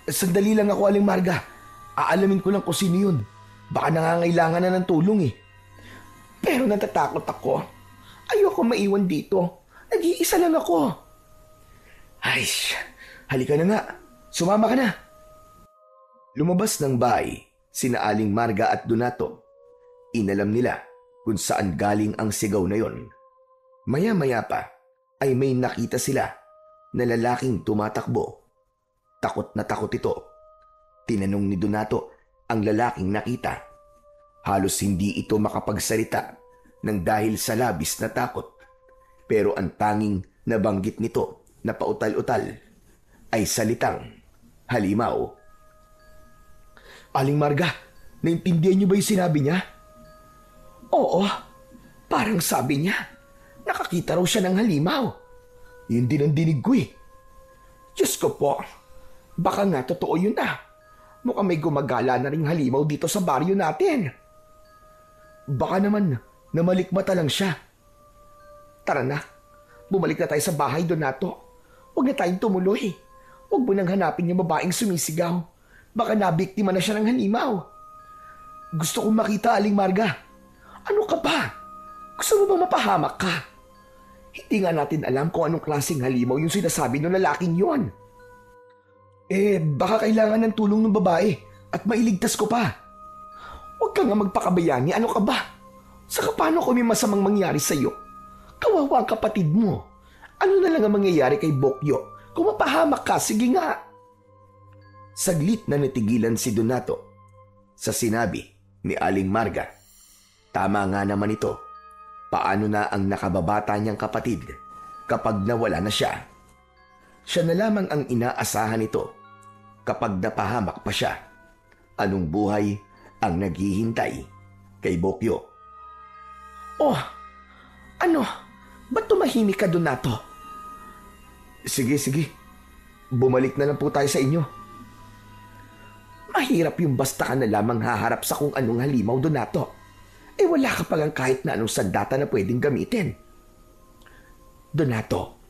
Sandali lang ako, Aling Marga. Aalamin ko lang kung sino yun. Baka nangangailangan na ng tulong, eh. Pero natatakot ako. Ayoko maiwan dito. Nag-iisa lang ako. Ay, halika na nga. Sumama ka na. Lumabas ng bahay sina Aling Marga at Donato. Inalam nila kung saan galing ang sigaw na yon. Maya-maya pa ay may nakita sila na lalaking tumatakbo. Takot na takot ito. Tinanong ni Donato ang lalaking nakita. Halos hindi ito makapagsalita nang dahil sa labis na takot. Pero ang tanging nabanggit nito na pautal-utal ay salitang halimaw. Aling Marga, naintindihan niyo ba yung sinabi niya? Oo, parang sabi niya, nakakita raw siya ng halimaw. Yun din ang dinig ko, eh. Diyos ko po, baka nga totoo yun ah. Mukhang may gumagala na ring halimaw dito sa baryo natin. Baka naman namalikmata lang siya. Tara na, bumalik na tayo sa bahay, Donato. Huwag na tayong tumuloy. Huwag mo nang hanapin yung babaeng sumisigaw. Baka nabiktima na siya ng halimaw. Gusto kong makita, Aling Marga. Ano ka ba? Gusto mo ba mapahamak ka? Hindi nga natin alam kung anong klaseng halimaw yung sinasabi ng lalaking yon. Baka kailangan ng tulong ng babae at mailigtas ko pa. Huwag ka nga magpakabayani. Ano ka ba? Saka paano kung may masamang mangyari sa'yo? Kawawa ang kapatid mo. Ano na lang ang mangyayari kay Bokyo? Kung mapahamak ka, sige nga. Saglit na natigilan si Donato sa sinabi ni Aling Marga. Tama nga naman ito. Paano na ang nakababata niyang kapatid kapag nawala na siya? Siya na lamang ang inaasahan nito kapag napahamak pa siya. Anong buhay ang naghihintay kay Bokyo? Oh, ano? Ba't tumahimik ka, Donato? Sige. Bumalik na lang po tayo sa inyo. Mahirap yung basta ka na lamang haharap sa kung anong halimaw, Donato. Wala ka palang kahit na anong sandata na pwedeng gamitin. Donato,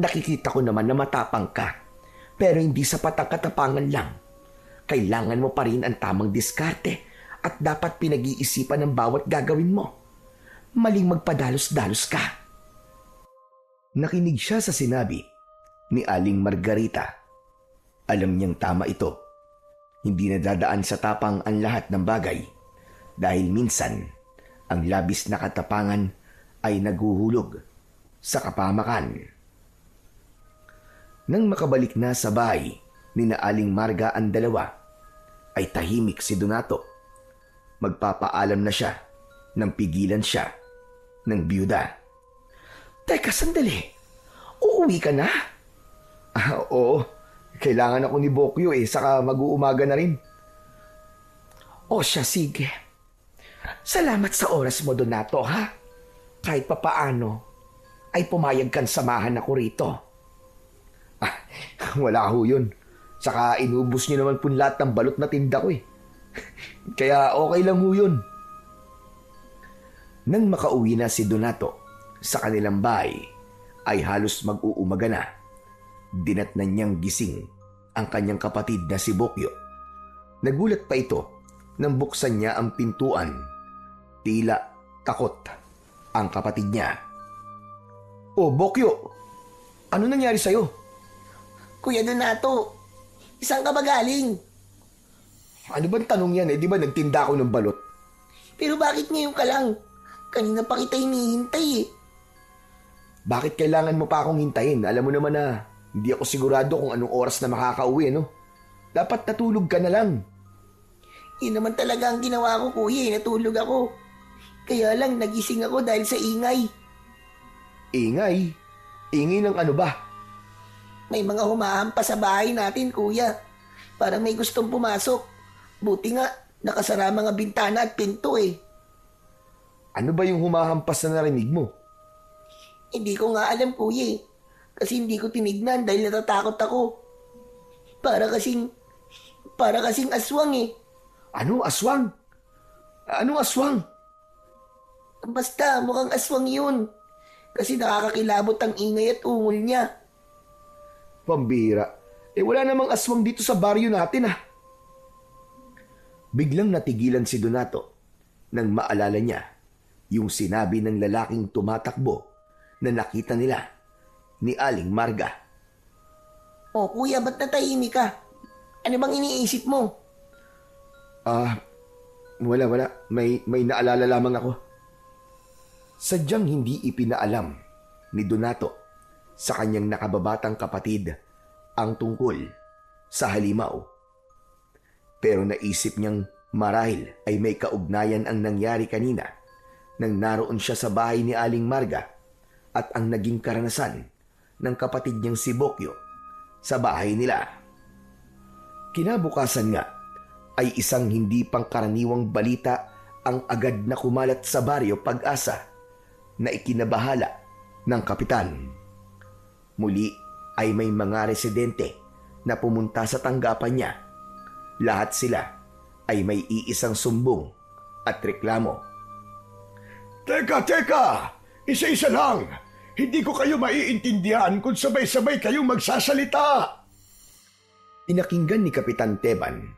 nakikita ko naman na matapang ka, pero hindi sapat ang katapangan lang. Kailangan mo pa rin ang tamang diskarte at dapat pinag-iisipan ng bawat gagawin mo. Maling magpadalos-dalos ka. Nakinig siya sa sinabi ni Aling Margarita. Alam niyang tama ito. Hindi nadadaan sa tapang ang lahat ng bagay dahil minsan ang labis na katapangan ay naguhulog sa kapahamakan. Nang makabalik na sa bahay ni na Aling Marga ang dalawa, ay tahimik si Donato. Magpapaalam na siya nang pigilan siya ng biyuda. Teka, sandali. Uuwi ka na? Oo. Kailangan ako ni Bokyo saka mag-uumaga na rin. O siya, sige. Salamat sa oras mo, Donato, ha? kahit papaano ay pumayag kang samahan ako rito. Wala ho yun. Saka inubos niyo naman po lahat ng balot na tinda ko eh. Kaya okay lang ho yun. Nang makauwi na si Donato sa kanilang bahay, ay halos mag-uumaga na. Dinatnan niyang gising ang kanyang kapatid na si Bokyo. Nagulat pa ito nang buksan niya ang pintuan. Tila takot ang kapatid niya. "Oh, Bokyo, ano nangyari sa'yo?" Kuya Donato, isang ka ba galing? "Ano bang tanong yan eh? Di ba nagtinda ako ng balot?" Pero bakit ngayon ka lang? Kanina pa kita hinihintay eh. "Bakit kailangan mo pa akong hintayin? Alam mo naman na hindi ako sigurado kung anong oras na makakauwi, no? Dapat natulog ka na lang." Yun naman talaga ang ginawa ko, kuya. Natulog ako. Kaya lang nagising ako dahil sa ingay. "Ingay? Ingay ng ano ba?" May mga humahampas sa bahay natin, kuya. Parang may gustong pumasok. Buti nga, nakasara mga bintana at pinto eh. "Ano ba yung humahampas na narinig mo?" Hindi ko nga alam, kuya eh. Kasi hindi ko tinignan dahil natatakot ako. Para kasing aswang eh. "Ano? Aswang? Anong aswang?" Basta, mukhang aswang yun. Kasi nakakakilabot ang ingay at ungol niya. Pambira. Wala namang aswang dito sa baryo natin ah. Biglang natigilan si Donato nang maalala niya yung sinabi ng lalaking tumatakbo na nakita nila ni Aling Marga. Oh, kuya, ba't natahimik ka? Ano bang iniisip mo? Wala. May naalala lamang ako. Sadyang hindi ipinaalam ni Donato sa kanyang nakababatang kapatid ang tungkol sa halimaw. Pero naisip niyang marahil ay may kaugnayan ang nangyari kanina nang naroon siya sa bahay ni Aling Marga at ang naging karanasan ng kapatid niyang si Bokyo sa bahay nila. Kinabukasan nga ay isang hindi pangkaraniwang balita ang agad na kumalat sa baryo Pag-asa na ikinabahala ng kapitan. Muli ay may mga residente na pumunta sa tanggapan niya. Lahat sila ay may iisang sumbong at reklamo. Teka! Isa-isa lang! Hindi ko kayo maiintindihan kung sabay-sabay kayong magsasalita! Pinakinggan ni Kapitan Teban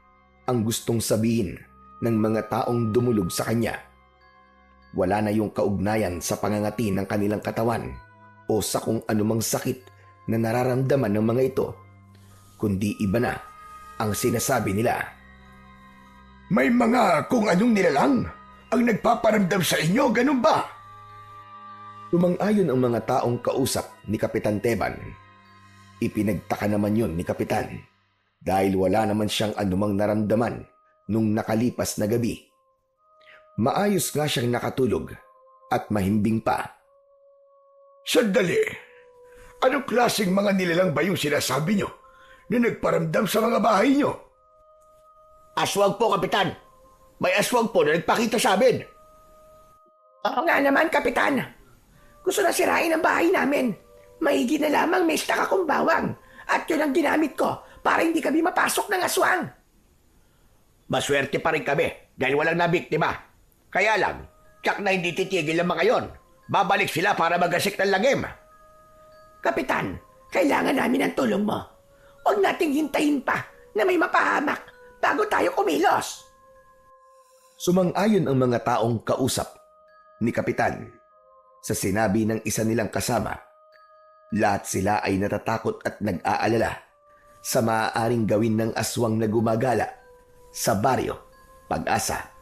ang gustong sabihin ng mga taong dumulog sa kanya. Wala na yung kaugnayan sa pangangati ng kanilang katawan o sa kung anumang sakit na nararamdaman ng mga ito, kundi iba na ang sinasabi nila. May mga kung anong nilalang ang nagpaparamdam sa inyo, ganun ba? Tumang-ayon ang mga taong kausap ni Kapitan Teban. Ipinagtaka naman yun ni Kapitan dahil wala naman siyang anumang naramdaman nung nakalipas na gabi. Maayos nga siyang nakatulog at mahimbing pa. Sandali! Anong klaseng mga nilalang ba yung sinasabi nyo na nagparamdam sa mga bahay nyo? Aswang po, Kapitan. May aswang po na nagpakita sa amin. Oo nga naman, Kapitan. Gusto na sirain ang bahay namin. Maigi na lamang may stock akong bawang. At yun ang ginamit ko para hindi kami mapasok ng aswang. Maswerte pa rin kami dahil walang nabiktima. Kaya lang, tsak na hindi titigil ang mga yon. Babalik sila para magasik ng lagim. Kapitan, kailangan namin ang tulong mo. Huwag nating hintayin pa na may mapahamak bago tayo kumilos. Sumang-ayon ang mga taong kausap ni Kapitan sa sinabi ng isa nilang kasama. Lahat sila ay natatakot at nag-aalala sa maaaring gawin ng aswang na gumagala sa baryo Pag-asa.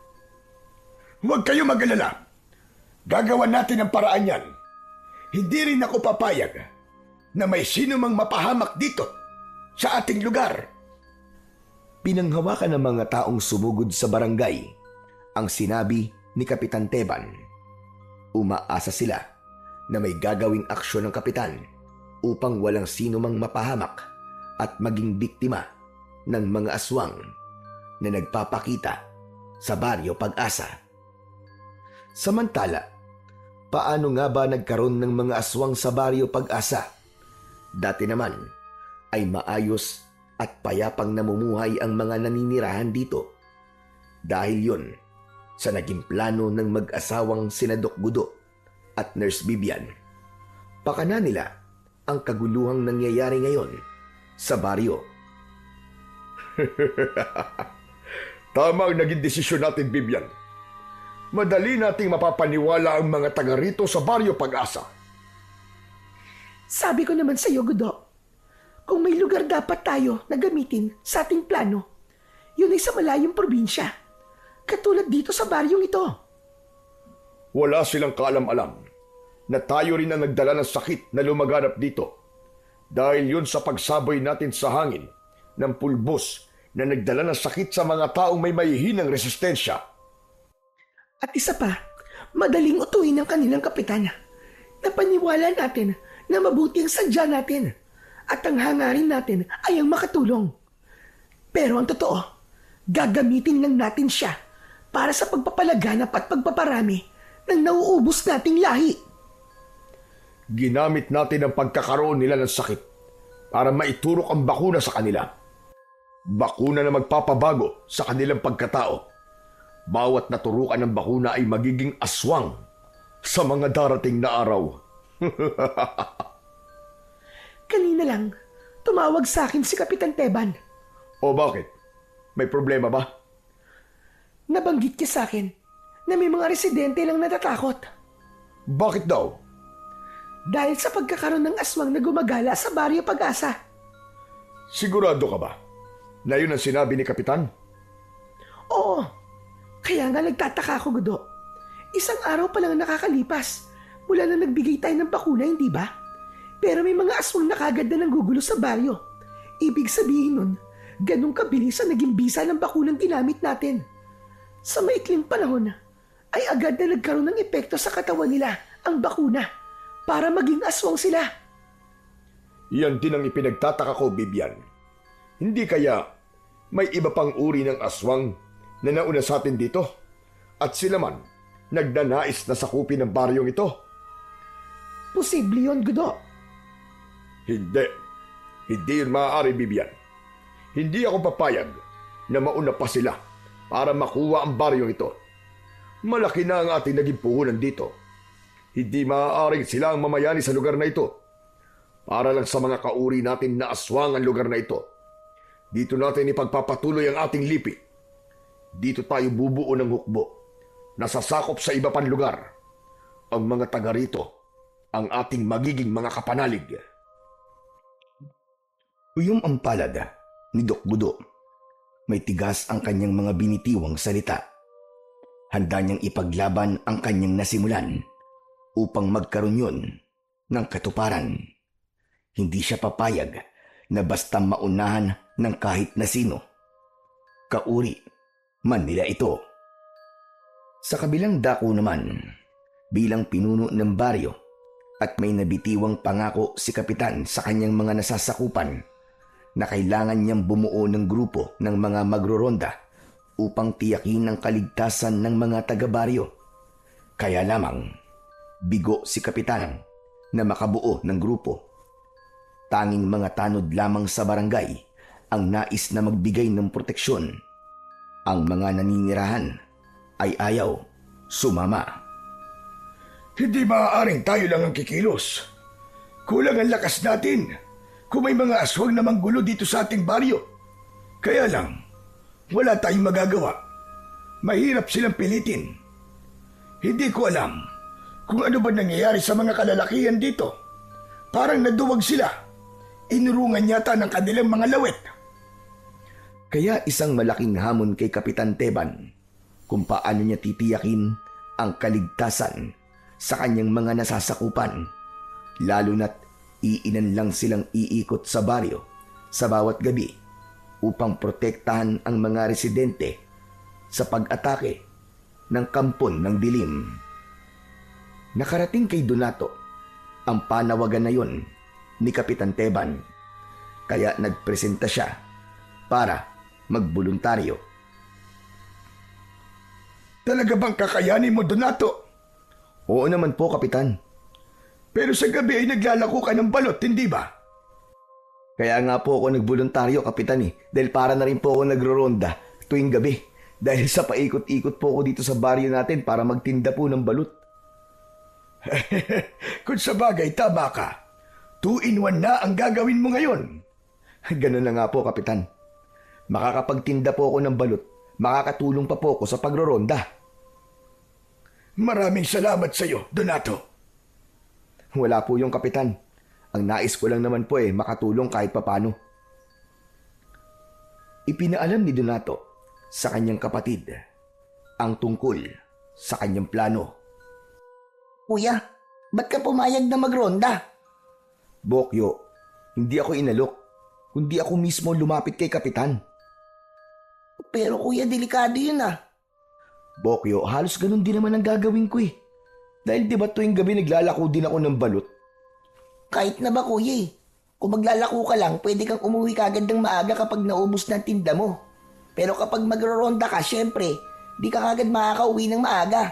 Huwag kayo mag-alala. Gagawan natin ang paraan yan. Hindi rin ako papayag na may sino mang mapahamak dito sa ating lugar. Pinanghawakan ng mga taong sumugod sa barangay ang sinabi ni Kapitan Teban. Umaasa sila na may gagawing aksyon ng kapitan upang walang sino mang mapahamak at maging biktima ng mga aswang na nagpapakita sa baryo Pag-asa. Samantala, paano nga ba nagkaroon ng mga aswang sa Baryo Pag-asa? Dati naman ay maayos at payapang namumuhay ang mga naninirahan dito. Dahil yon sa naging plano ng mag-asawang sina Doc Gudo at Nurse Bibian. Pakana nila ang kaguluhang nangyayari ngayon sa baryo. Tama ang naging desisyon natin, Bibian. Madali nating mapapaniwala ang mga taga rito sa Baryo Pag-asa. Sabi ko naman sa iyo, Gudo, kung may lugar dapat tayo na gamitin sa ating plano, yun ay sa malayong probinsya. Katulad dito sa baryong ito. Wala silang kaalam-alam na tayo rin ang nagdala ng sakit na lumaganap dito. Dahil yun sa pagsaboy natin sa hangin ng pulbos na nagdala ng sakit sa mga taong may mahihinang resistensya. At isa pa, madaling utuin ng kanilang kapitan. Napaniwala natin na mabuti ang sadya natin at ang hangarin natin ay ang makatulong. Pero ang totoo, gagamitin lang natin siya para sa pagpapalaganap at pagpaparami ng nauubos nating lahi. Ginamit natin ang pagkakaroon nila ng sakit para maiturok ang bakuna sa kanila. Bakuna na magpapabago sa kanilang pagkatao. Bawat naturukan ng bakuna ay magiging aswang sa mga darating na araw. Kanina lang, tumawag sa akin si Kapitan Teban. O bakit? May problema ba? Nabanggit niya sa akin na may mga residente lang natatakot. Bakit daw? Dahil sa pagkakaroon ng aswang na gumagala sa Baryo Pag-asa. Sigurado ka ba na yun ang sinabi ni Kapitan? Oo. Kaya nga nagtataka ako, Gudo. Isang araw pa lang nakakalipas mula na nagbigay tayo ng bakuna, hindi ba? Pero may mga aswang na kagad na nanggugulo sa baryo. Ibig sabihin nun, ganun kabilis ang naging bisa ng bakunang ginamit natin. Sa maikling panahon, ay agad na nagkaroon ng epekto sa katawan nila ang bakuna para maging aswang sila. Yan din ang ipinagtataka ko, Bibian. Hindi kaya may iba pang uri ng aswang na nauna sa atin dito at sila man nagnanais na sakupin ng baryong ito? Posible yun, Gudo. Hindi. Hindi yun maaari, Bibian. Hindi ako papayag na mauna pa sila para makuha ang baryong ito. Malaki na ang ating naging puhunan dito. Hindi maaaring sila ang mamayani sa lugar na ito. Para lang sa mga kauri natin na aswang ang lugar na ito. Dito natin ipagpapatuloy ang ating lipi. Dito tayo bubuo ng hukbo na sasakop sa iba pang lugar. Ang mga taga rito ang ating magiging mga kapanalig. Uyong ang palad ni Doc Gudo. May tigas ang kanyang mga binitiwang salita. Handa niyang ipaglaban ang kanyang nasimulan upang magkaroon yun ng katuparan. Hindi siya papayag na basta maunahan ng kahit na sino. Kauri man nila ito. Sa kabilang dako naman, bilang pinuno ng baryo at may nabitiwang pangako si Kapitan sa kanyang mga nasasakupan na kailangan niyang bumuo ng grupo ng mga magroronda upang tiyakin ang kaligtasan ng mga taga-baryo. Kaya lamang, bigo si Kapitan na makabuo ng grupo. Tanging mga tanod lamang sa barangay ang nais na magbigay ng proteksyon. Ang mga naninirahan ay ayaw sumama. Hindi maaaring tayo lang ang kikilos. Kulang ang lakas natin kung may mga aswang na manggulo dito sa ating baryo. Kaya lang, wala tayong magagawa. Mahirap silang pilitin. Hindi ko alam kung ano ba nangyayari sa mga kalalakihan dito. Parang naduwag sila. Inurungan yata ng kanilang mga lawet. Kaya isang malaking hamon kay Kapitan Teban kung paano niya titiyakin ang kaligtasan sa kanyang mga nasasakupan, lalo na't iilan lang silang iikot sa baryo sa bawat gabi upang protektahan ang mga residente sa pag-atake ng kampon ng dilim. Nakarating kay Donato ang panawagan na yon ni Kapitan Teban, kaya nagpresenta siya para magboluntaryo. Talaga bang kakayanin mo, Donato? Oo naman po, Kapitan. Pero sa gabi ay naglalako ka ng balot, hindi ba? Kaya nga po ako nagboluntaryo, Kapitan dahil para na rin po ako nagro-ronda tuwing gabi. Dahil sa paikot-ikot po ako dito sa baryo natin para magtinda po ng balut. Kung sa bagay, tama ka. 2-in-1 na ang gagawin mo ngayon. Ganun na nga po, Kapitan. Makakapagtinda po ako ng balut, makakatulong pa po ako sa pagro-ronda. Maraming salamat sa iyo, Donato. Wala po yung Kapitan. Ang nais ko lang naman po makatulong kahit papano. Ipinaalam ni Donato sa kanyang kapatid ang tungkol sa kanyang plano. Kuya, ba't ka pumayag na magronda? Bokyo, hindi ako inalok, kundi ako mismo lumapit kay Kapitan. Pero kuya, delikado yun Bokyo, halos ganun din naman ang gagawin ko Dahil di ba tuwing gabi naglalako din ako ng balut? Kahit na ba kuya Kung maglalako ka lang, pwede kang umuwi kagad ng maaga kapag naubos na ang tinda mo. Pero kapag magro-ronda ka, syempre, di ka kagad makakauwi ng maaga.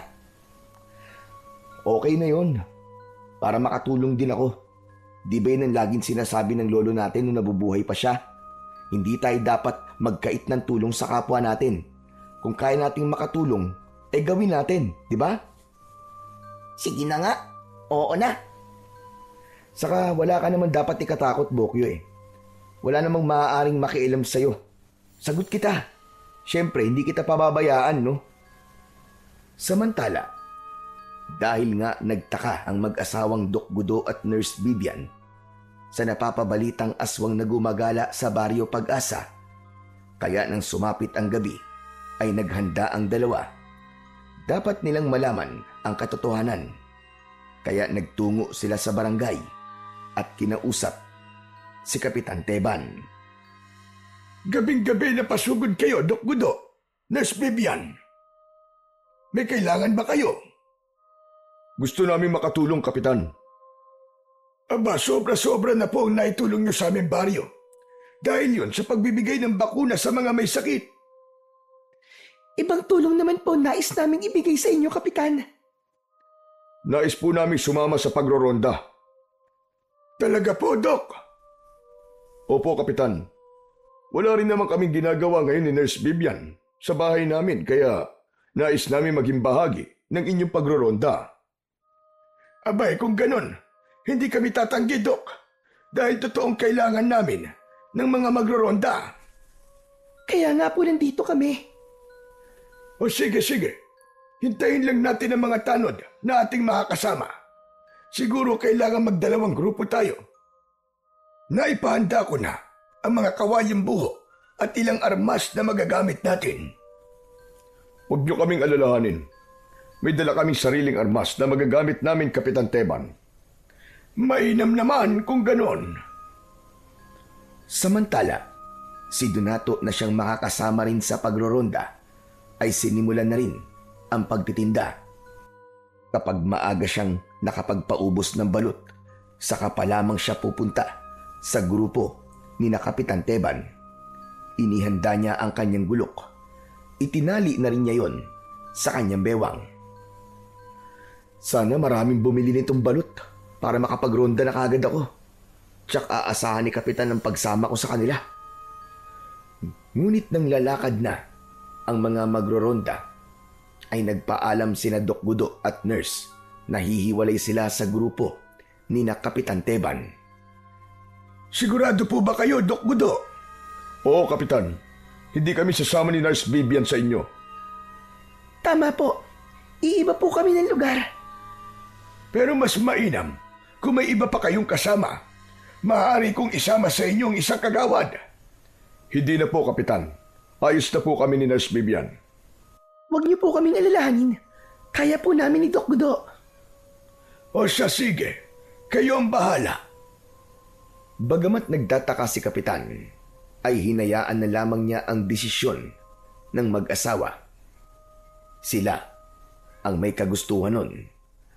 Okay na yon. Para makatulong din ako. Di ba yun ang laging sinasabi ng lolo natin nung nabubuhay pa siya? Hindi tayo dapat magkait ng tulong sa kapwa natin. Kung kaya nating makatulong, gawin natin, di ba? Sige na nga. Oo na. Saka wala ka naman dapat ikatakot, Bokyo Wala namang maaaring makialam sa'yo. Sagot kita. Siyempre, hindi kita pababayaan, no? Samantala, dahil nga nagtaka ang mag-asawang Doc Gudo at Nurse Bibian sa napapabalitang aswang na gumagala sa baryo Pag-asa, kaya nang sumapit ang gabi, ay naghanda ang dalawa. Dapat nilang malaman ang katotohanan. Kaya nagtungo sila sa barangay at kinausap si Kapitan Teban. Gabing-gabi na pasugod kayo, Doc Gudo, Nurse Bibian. May kailangan ba kayo? Gusto namin makatulong, Kapitan. Aba, sobra-sobra na po ang naitulong niyo sa aming baryo. Dahil yun sa pagbibigay ng bakuna sa mga may sakit. Ibang tulong naman po nais naming ibigay sa inyo, Kapitan. Nais po namin sumama sa pagroronda. Talaga po, Doc? Opo, Kapitan. Wala rin naman kaming ginagawa ngayon ni Nurse Bibian sa bahay namin, kaya nais namin maging bahagi ng inyong pagroronda. Abay, kung ganon, hindi kami tatanggi, Doc. Dahil totoong kailangan namin ng mga magroronda. Kaya nga po nandito kami. O sige. Hintayin lang natin ang mga tanod na ating makakasama. Siguro kailangan magdalawang grupo tayo. Naipahanda ko na ang mga kawayang buho at ilang armas na magagamit natin. Huwag niyo kaming alalahanin. May dala kaming sariling armas na magagamit namin, Kapitan Teban. Mainam naman kung ganon. Samantala, si Donato na siyang makakasama rin sa pagroronda ay sinimulan na rin ang pagtitinda. Kapag maaga siyang nakapagpaubos ng balut, saka pa lamang siya pupunta sa grupo ni na Kapitan Teban. Inihanda niya ang kanyang gulok. Itinali na rin niya yon sa kanyang bewang. Sana maraming bumili nitong balut para makapagronda na kagad ako. Tsak aasahan ni Kapitan ang pagsama ko sa kanila. Ngunit nang lalakad na ang mga magroronda, ay nagpaalam sina Doc Gudo at Nurse na hihiwalay sila sa grupo ni na Kapitan Teban. Sigurado po ba kayo, Doc Gudo? Oo, Kapitan. Hindi kami sasama ni Nurse Bibian sa inyo. Tama po. Iiba po kami ng lugar. Pero mas mainam kung may iba pa kayong kasama. Maaari kong isama sa inyong isang kagawad. Hindi na po, Kapitan. Ayos na po kami ni Nurse Bibian. Huwag niyo po kaming alalahanin. Kaya po namin ni Doc Gudo. O siya, sige. Kayo ang bahala. Bagamat nagtataka si Kapitan, ay hinayaan na lamang niya ang desisyon ng mag-asawa. Sila ang may kagustuhan nun.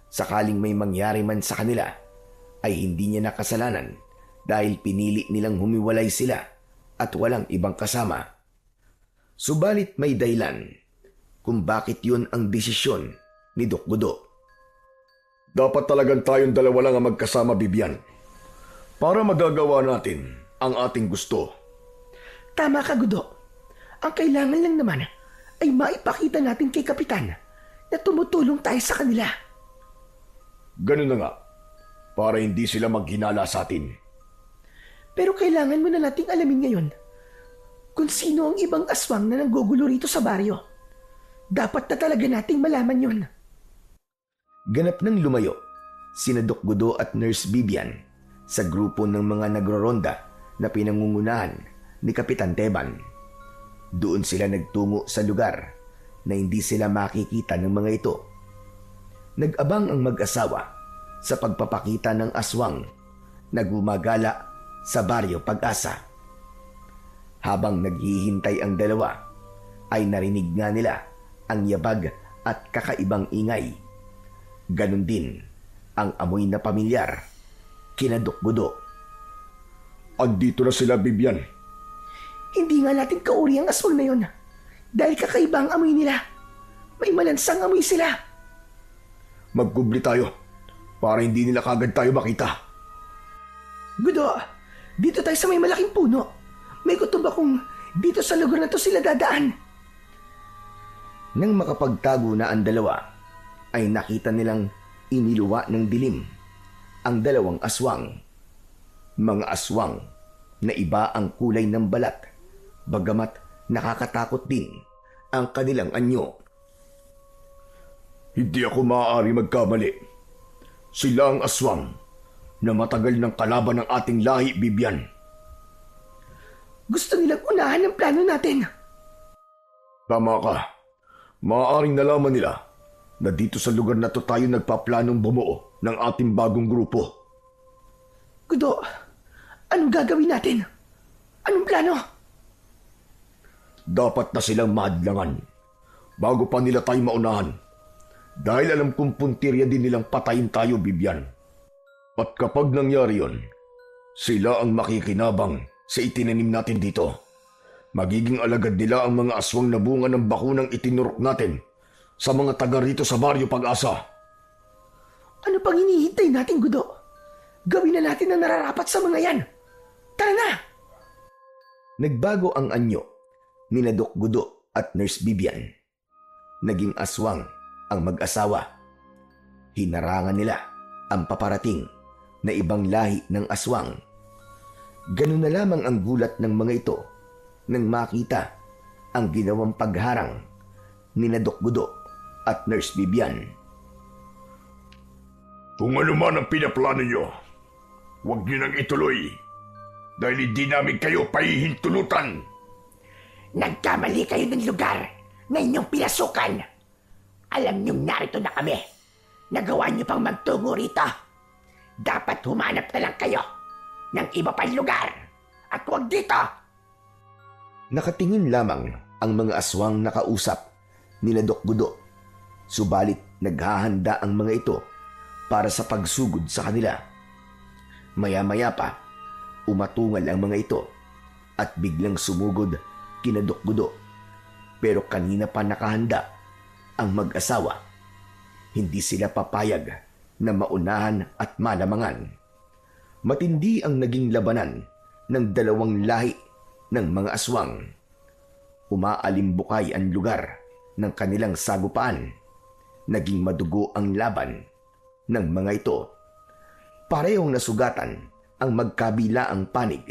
Sakaling may mangyari man sa kanila, ay hindi niya nakasalanan dahil pinili nilang humiwalay sila at walang ibang kasama. Subalit may dahilan kung bakit yun ang desisyon ni Doc Gudo. Dapat talagang tayong dalawa lang ang magkasama, Bibian. Para magagawa natin ang ating gusto. Tama ka, Gudo. Ang kailangan lang naman ay maipakita natin kay Kapitan na tumutulong tayo sa kanila. Ganun na nga, para hindi sila maghinala sa atin. Pero kailangan mo na nating alamin ngayon kung sino ang ibang aswang na nanggugulo rito sa baryo. Dapat na talaga nating malaman yun. Ganap nang lumayo sina Doc Gudo at Nurse Bibian sa grupo ng mga nagroronda na pinangungunahan ni Kapitan Teban. Doon sila nagtungo sa lugar na hindi sila makikita ng mga ito. Nag-abang ang mag-asawa sa pagpapakita ng aswang na gumagala sa baryo Pag-asa. Habang naghihintay ang dalawa, ay narinig nga nila ang yabag at kakaibang ingay. Ganon din ang amoy na pamilyar kina Doc Gudo. Andito na sila, Bibian. Hindi nga natin kauri ang aswang na yun dahil kakaiba ang amoy nila. May malansang amoy sila. Magkubli tayo para hindi nila kagad tayo makita. Gudo, dito tayo sa may malaking puno. May kutob akong dito sa lugar na to sila dadaan. Nang makapagtago na ang dalawa, ay nakita nilang iniluwa ng dilim ang dalawang aswang. Mga aswang na iba ang kulay ng balat, bagamat nakakatakot din ang kanilang anyo. Hindi ako maaari magkamali. Sila ang aswang na matagal ng kalaban ng ating lahi, Bibian. Gusto nilang unahan ang plano natin. Tama ka. Maaaring nalaman nila na dito sa lugar na to tayo nagpaplanong bumuo ng ating bagong grupo. Gudo, anong gagawin natin? Anong plano? Dapat na silang mahadlangan bago pa nila tayo maunahan. Dahil alam kong puntirya din nilang patayin tayo, Bibian. At kapag nangyari yon, sila ang makikinabang sa itinanim natin dito. Magiging alagad nila ang mga aswang na bunga ng bakunang itinurok natin sa mga taga rito sa baryo Pag-asa. Ano pang hinihintay natin, Gudo? Gawin na natin ang nararapat sa mga yan. Tara na! Nagbago ang anyo ni Doc Gudo at Nurse Bibian. Naging aswang ang mag-asawa. Hinarangan nila ang paparating na ibang lahi ng aswang. Ganun na lamang ang gulat ng mga ito nang makita ang ginawang pagharang ni Doc Gudo at Nurse Bibian. Kung ano man ang pinaplano nyo, huwag nyo nang ituloy dahil hindi namin kayo pahihintulutan. Nagkamali kayo ng lugar na inyong pinasukan. Alam niyong narito na kami. Nagawa niyo pang magtungo rito. Dapat humanap na lang kayo ng iba pang lugar at huwag dito. Nakatingin lamang ang mga aswang nakausap ni Doc Gudo. Subalit naghahanda ang mga ito para sa pagsugod sa kanila. Maya-maya pa, umatungal ang mga ito at biglang sumugod kina Doc Gudo. Pero kanina pa nakahanda ang mag-asawa. Hindi sila papayag na maunahan at malamangan. Matindi ang naging labanan ng dalawang lahi ng mga aswang. Umaalimbukay ang lugar ng kanilang sagupaan. Naging madugo ang laban ng mga ito. Parehong nasugatan ang magkabilaang panig.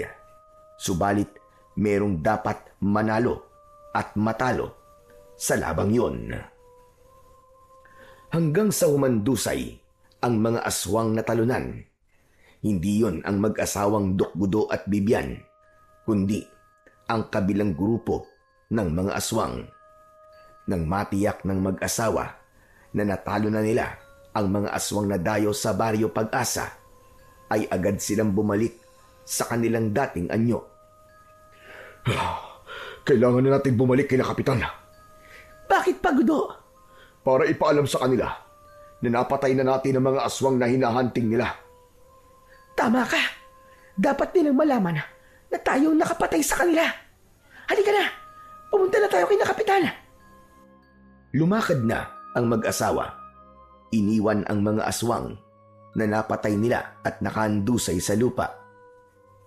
Subalit merong dapat manalo at matalo sa labang yon. Hanggang sa humandusay ang mga aswang na talunan. Hindi yon ang mag-asawang Doc Gudo at Bibian, kundi ang kabilang grupo ng mga aswang. Nang matiyak ng mag-asawa na natalo na nila ang mga aswang na dayo sa baryo Pag-asa, ay agad silang bumalik sa kanilang dating anyo. Kailangan na natin bumalik kina Kapitan. Bakit pa, Gudo? Para ipaalam sa kanila na napatay na natin ang mga aswang na hinahunting nila. Tama ka. Dapat nilang malaman na tayo nakapatay sa kanila. Halika na. Pumunta na tayo kay Kapitan. Lumakad na ang mag-asawa. iniwan ang mga aswang na napatay nila at nakahandusay sa lupa.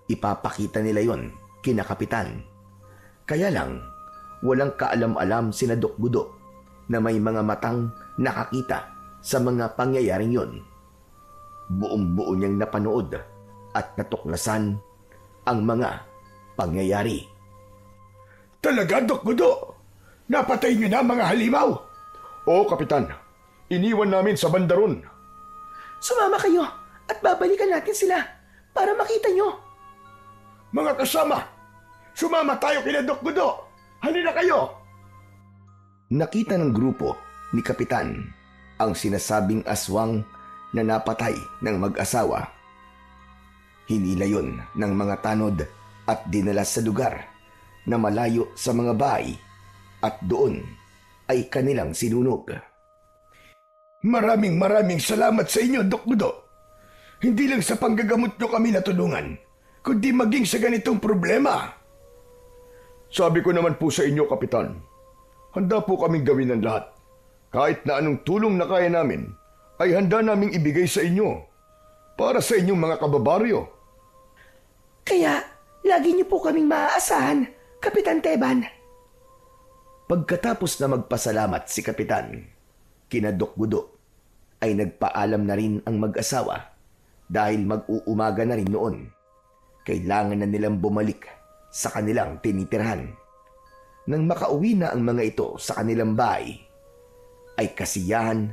Ipapakita nila yon kina Kapitan. Kaya lang, walang kaalam-alam sina Doc Gudo na may mga matang nakakita sa mga pangyayaring yon. Buong-buo niyang napanood at natuklasan ang mga pangyayari. Talaga, Doc Gudo? Napatay niyo na mga halimaw? Oo, Kapitan. Iniwan namin sa bandaron. Sumama kayo at babalikan natin sila para makita nyo. Mga kasama, sumama tayo kina Doc Gudo. Halina kayo. Nakita ng grupo ni Kapitan ang sinasabing aswang na napatay ng mag-asawa. Hinila yon ng mga tanod at dinala sa lugar na malayo sa mga bahay at doon ay kanilang sinunog. Maraming salamat sa inyo, Doc Gudo. Hindi lang sa panggagamot nyo kami natulungan, kundi maging sa ganitong problema. Sabi ko naman po sa inyo, Kapitan, handa po kaming gawin ang lahat. Kahit na anong tulong na kaya namin, ay handa naming ibigay sa inyo para sa inyong mga kababaryo. Kaya, lagi niyo po kaming maaasahan, Kapitan Teban. Pagkatapos na magpasalamat si Kapitan, kina Doc Gudo ay nagpaalam na rin ang mag-asawa dahil mag-uumaga na rin noon. Kailangan na nilang bumalik sa kanilang tinitirhan. Nang makauwi na ang mga ito sa kanilang bahay, ay kasiyahan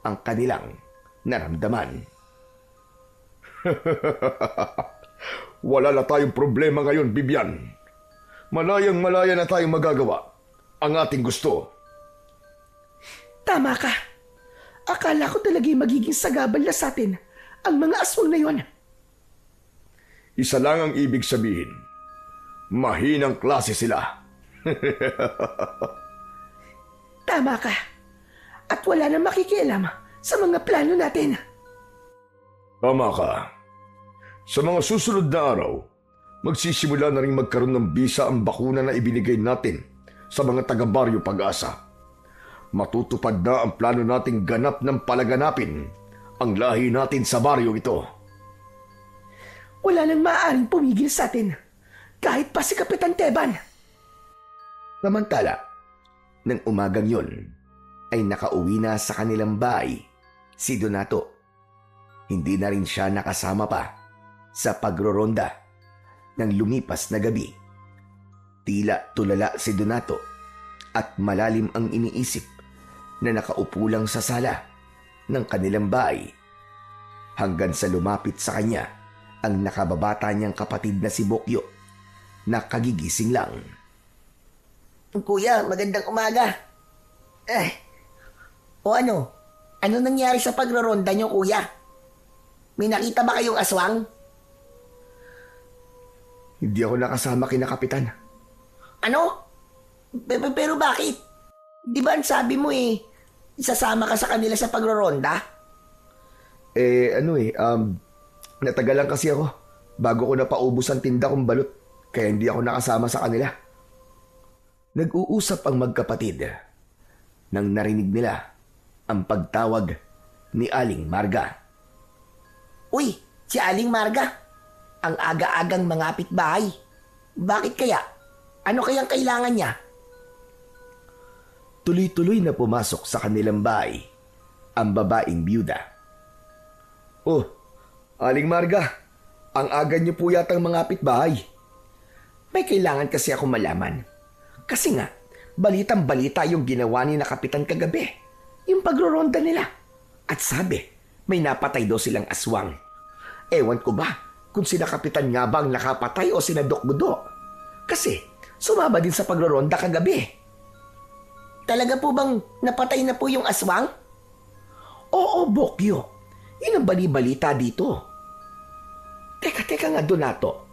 ang kanilang naramdaman. Wala na tayong problema ngayon, Bibian. Malayang-malaya na tayong magagawa ang ating gusto. Tama ka. Akala ko talaga'y magiging sagabal na sa atin ang mga aswang na yon. Isa lang ang ibig sabihin. Mahinang klase sila. Tama ka. At wala na makikialam sa mga plano natin. Tama ka. Sa mga susunod na araw, magsisimula na rin magkaroon ng bisa ang bakuna na ibinigay natin sa mga taga-Baryo Pag-asa. Matutupad na ang plano nating ganap ng palaganapin ang lahi natin sa baryo ito. Wala nang maaaring pumigil sa atin, kahit pa si Kapitan Teban. Samantala, nang umagang yon, ay nakauwi na sa kanilang bahay si Donato. Hindi na rin siya nakasama pa sa pagroronda ng lumipas na gabi. Tila tulala si Donato at malalim ang iniisip na nakaupo lang sa sala ng kanilang bahay hanggang sa lumapit sa kanya ang nakababata niyang kapatid na si Bokyo na kagigising lang. Kuya, magandang umaga. O ano? Ano nangyari sa pagroronda niyo, kuya? May nakita ba kayong aswang? Hindi ako nakasama kina Kapitan. Ano? Pero bakit? Di ba ang sabi mo isasama ka sa kanila sa pagroronda? Natagalan kasi ako bago ko napaubos ang tinda kong balot, kaya hindi ako nakasama sa kanila. Nag-uusap ang magkapatid nang narinig nila ang pagtawag ni Aling Marga. Uy, si Aling Marga. Ang aga-agang mangapit bahay. Bakit kaya? Ano kayang kailangan niya? Tuloy-tuloy na pumasok sa kanilang bahay ang babaeng biyuda. Oh, Aling Marga, ang aga niyo po yatang mangapit bahay. May kailangan kasi ako malaman. Kasi nga, balitang-balita yung ginawa ni na Kapitan kagabi. Yung pagroronda nila. At sabi, may napatay daw silang aswang. Ewan ko ba kung sina Kapitan nga ba ang nakapatay o sina Doc Gudo? Kasi sumama din sa pagroronda kagabi. Talaga po bang napatay na po yung aswang? Oo, Bokyo. Yun ang bali-balita dito. Teka nga, Donato.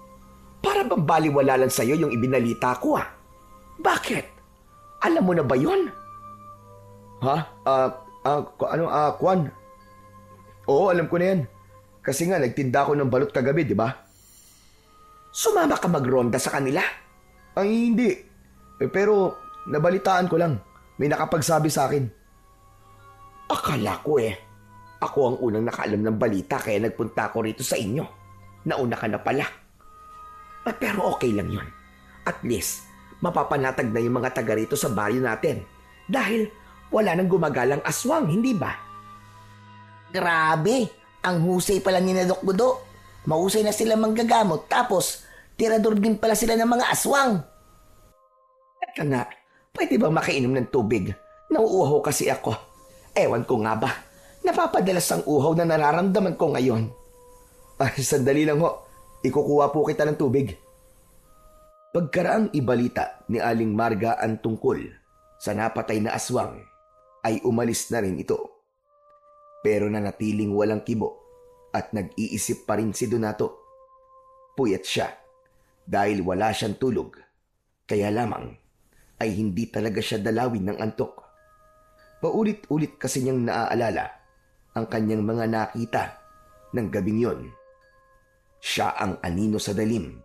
Para bang baliwala lang sa'yo yung ibinalita ko Bakit? Alam mo na ba yun? Ha? Kwan? Oo, alam ko na yan. Kasi nga, nagtinda ko ng balot kagabi, di ba? Sumama ka magronda sa kanila? Ay, hindi. Pero, nabalitaan ko lang. May nakapagsabi sa akin. Akala ko Ako ang unang nakaalam ng balita kaya nagpunta ako rito sa inyo. Nauna ka na pala. Pero okay lang yun. At least, mapapanatag na yung mga taga rito sa baryo natin. Dahil wala nang gumagalang aswang, hindi ba? Grabe, ang husay pala ni na Doc Gudo. Mahusay na sila manggagamot tapos tirador din pala sila ng mga aswang. Teka nga, pwede ba makainom ng tubig? Nauuhaw kasi ako. Ewan ko nga ba, napapadalas ang uhaw na nararamdaman ko ngayon. Sandali lang ho, ikukuha po kita ng tubig. Pagkaraang ibalita ni Aling Marga ang tungkol sa napatay na aswang, ay umalis na rin ito. Pero nanatiling walang kibo at nag-iisip pa rin si Donato. Puyat siya dahil wala siyang tulog. Kaya lamang ay hindi talaga siya dalawin ng antok. Paulit-ulit kasi niyang naaalala ang kanyang mga nakita ng gabing yon. Siya ang anino sa dalim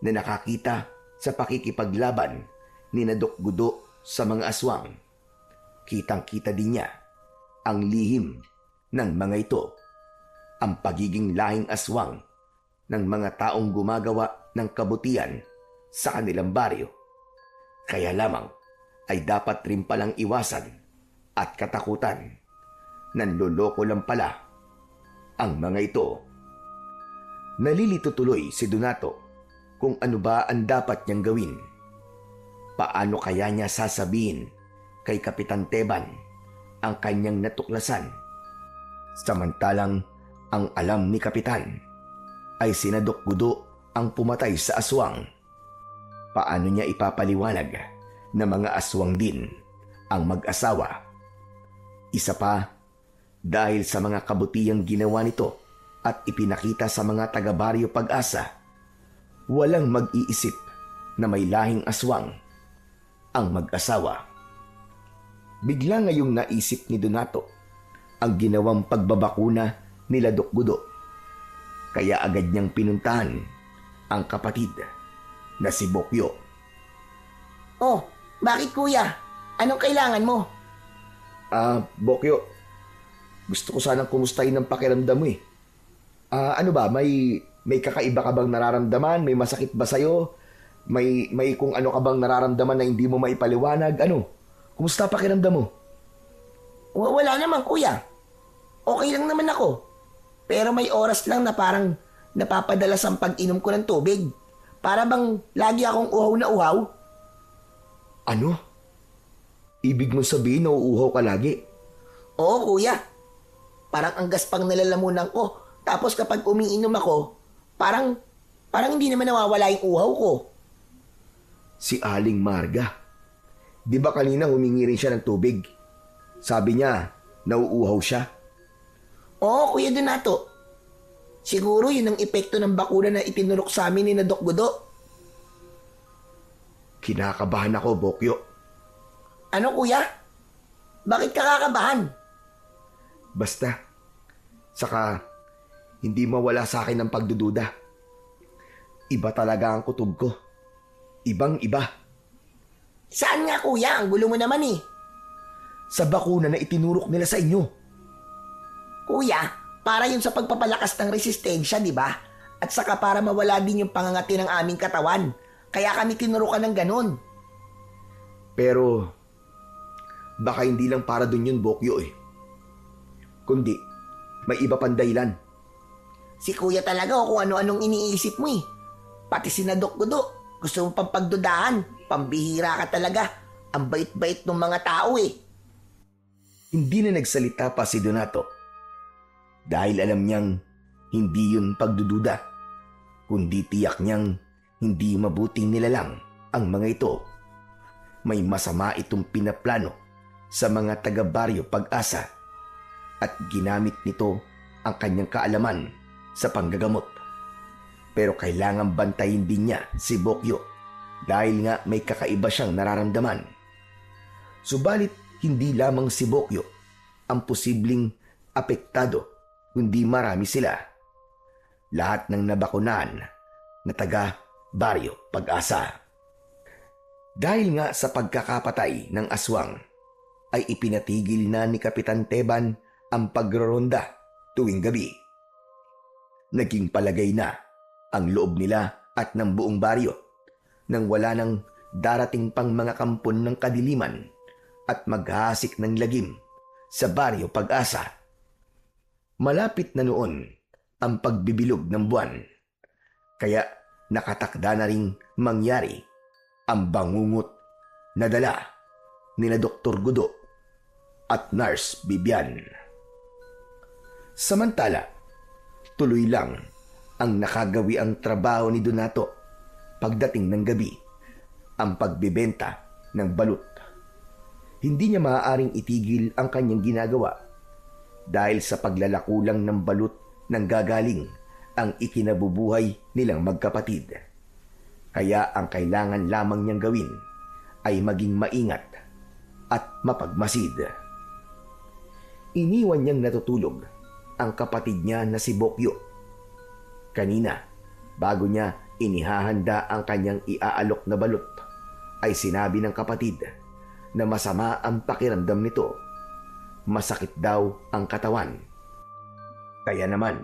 na nakakita sa pakikipaglaban ni Doc Gudo sa mga aswang. Kitang-kita din niya ang lihim ng mga ito, ang pagiging lahing aswang ng mga taong gumagawa ng kabutihan sa kanilang baryo. Kaya lamang ay dapat rin palang iwasan at katakutan. Nanloloko lang pala ang mga ito. Nalilito tuloy si Donato kung ano ba ang dapat niyang gawin. Paano kaya niya sasabihin kay Kapitan Teban ang kanyang natuklasan? Samantalang ang alam ni Kapitan ay sina Doc Gudo ang pumatay sa aswang. Paano niya ipapaliwanag na mga aswang din ang mag-asawa? Isa pa, dahil sa mga kabutihang ginawa nito at ipinakita sa mga taga-baryo Pag-asa, walang mag-iisip na may lahing aswang ang mag-asawa. Bigla ngayong naisip ni Donato ang ginawang pagbabakuna nila Doc Gudo. Kaya agad niyang pinuntahan ang kapatid na si Bokyo. Oh, bakit kuya? Anong kailangan mo? Bokyo, gusto ko sanang kumustahin ang pakiramdam mo eh. Ano ba, may kakaiba ka bang nararamdaman? May masakit ba sa'yo? May kung ano ka bang nararamdaman na hindi mo maipaliwanag? Ano? Kumusta pakiramdam mo? Wala naman kuya. Okay lang naman ako. Pero may oras lang na parang napapadalas ang pag-inom ko ng tubig. Para bang lagi akong uhaw na uhaw. Ano? Ibig mo sabihin na uuhaw ka lagi? Oo kuya. Parang ang gaspang nalalamunan ko. Tapos kapag umiinom ako, parang hindi naman nawawala yung uhaw ko. Si Aling Marga. Di ba kanina humingi rin siya ng tubig? Sabi niya, nauuhaw siya. Oo, Kuya Donato. Siguro yun ang epekto ng bakuna na itinurok sa amin ni na Doc Gudo. Kinakabahan ako, Bokyo. Ano kuya? Bakit ka kakabahan? Basta, saka hindi mawala sa akin ang pagdududa. Iba talaga ang kutob ko. Ibang-iba. Saan nga kuya? Ang gulo mo naman eh. Sa bakuna na itinurok nila sa inyo. Kuya, para yun sa pagpapalakas ng resistensya, di ba? At saka para mawala din yung pangangati ng aming katawan. Kaya kami tinurukan ng ganun. Pero, baka hindi lang para dun yun, Bokyo eh. Kundi, may iba pang dahilan. Si kuya talaga o kung ano-anong iniisip mo eh. Pati si na Doc Gudo, gusto mo pang pagdudahan. Pambihira ka talaga. Ang bait-bait ng mga tao eh. Hindi na nagsalita pa si Donato. Dahil alam niyang hindi yun pagdududa. Kundi tiyak niyang hindi mabuting nilalang ang mga ito. May masama itong pinaplano sa mga taga-baryo Pag-asa at ginamit nito ang kanyang kaalaman sa panggagamot. Pero kailangan bantayin din niya si Bokyo dahil nga may kakaiba siyang nararamdaman. Subalit hindi lamang si Bokyo ang posibleng apektado, kundi marami sila. Lahat ng nabakunan na taga-baryo Pag-asa. Dahil nga sa pagkakapatay ng aswang, ay ipinatigil na ni Kapitan Teban ang pagroronda tuwing gabi. Naging palagay na ang loob nila at ng buong baryo nang wala nang darating pang mga kampon ng kadiliman at maghahasik ng lagim sa baryo Pag-asa. Malapit na noon ang pagbibilog ng buwan, kaya nakatakda na ring mangyari ang bangungot na dala nila Dr. Gudo at Nurse Bibian. Samantala, tuloy lang ang nakagawi ang trabaho ni Donato pagdating ng gabi, ang pagbibenta ng balut. Hindi niya maaaring itigil ang kanyang ginagawa dahil sa paglalakulang ng balut nang gagaling ang ikinabubuhay nilang magkapatid. Kaya ang kailangan lamang niyang gawin ay maging maingat at mapagmasid. Iniwan niyang natutulog ang kapatid niya na si Bokyo. Kanina, bago niya inihahanda ang kanyang iaalok na balut, ay sinabi ng kapatid na masama ang pakiramdam nito. Masakit daw ang katawan. Kaya naman,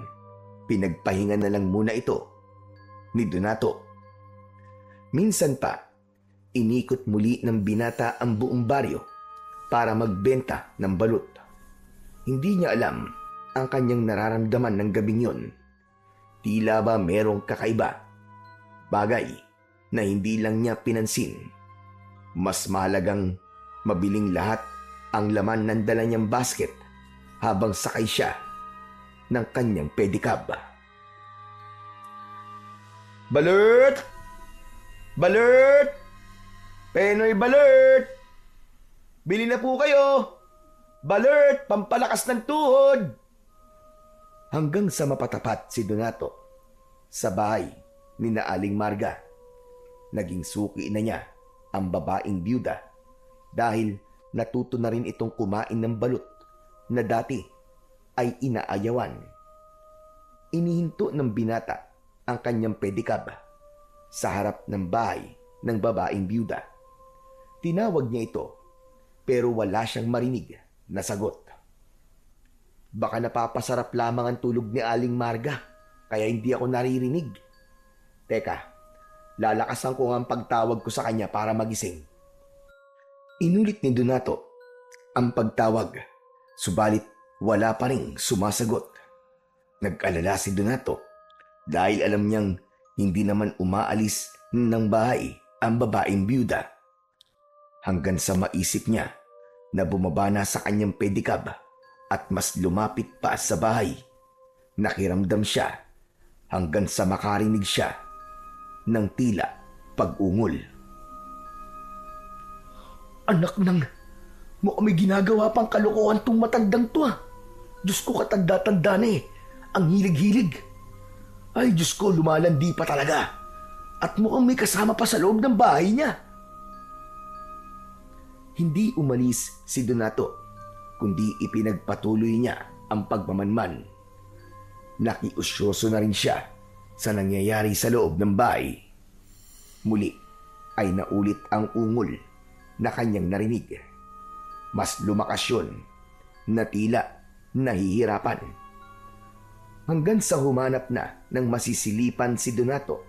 pinagpahinga na lang muna ito ni Donato. Minsan pa, inikot muli ng binata ang buong baryo para magbenta ng balut. Hindi niya alam ang kanyang nararamdaman ng gabing yon. Tila ba merong kakaiba, bagay na hindi lang niya pinansin. Mas mahalagang mabiling lahat ang laman ng dala niyang basket habang sakay siya ng kanyang pedicab. Balut! Balut! Penoy balut! Bili na po kayo! Balut! Pampalakas ng tuhod! Hanggang sa mapatapat si Donato sa bahay ni Aling Marga. Naging suki na niya ang babaeng byuda dahil natuto na rin itong kumain ng balut na dati ay inaayawan. Inihinto ng binata ang kanyang pedicab sa harap ng bahay ng babaeng byuda. Tinawag niya ito pero wala siyang marinig na sagot. Baka napapasarap lamang ang tulog ni Aling Marga kaya hindi ako naririnig. Teka, lalakasan ko ang pagtawag ko sa kanya para magising. Inulit ni Donato ang pagtawag, subalit wala pa ring sumasagot. Nag-alala si Donato dahil alam niyang hindi naman umaalis ng bahay ang babaeng byuda. Hanggang sa maisip niya na bumaba na sa kanyang pedicab at mas lumapit pa sa bahay. Nakiramdam siya hanggang sa makarinig siya ng tila pag-ungol. Anak nang, mukhang may ginagawa pang kalokohan tong matandang to ah. Diyos ko, katanda-tanda na eh. Ang hilig-hilig. Ay Diyos ko, lumalandi pa talaga. At mukhang may kasama pa sa loob ng bahay niya. Hindi umalis si Donato, kundi ipinagpatuloy niya ang pagmamanman. Nakiusyoso na rin siya sa nangyayari sa loob ng bahay. Muli ay naulit ang ungol na kanyang narinig. Mas lumakas yun na tila nahihirapan. Hanggang sa humanap na ng masisilipan si Donato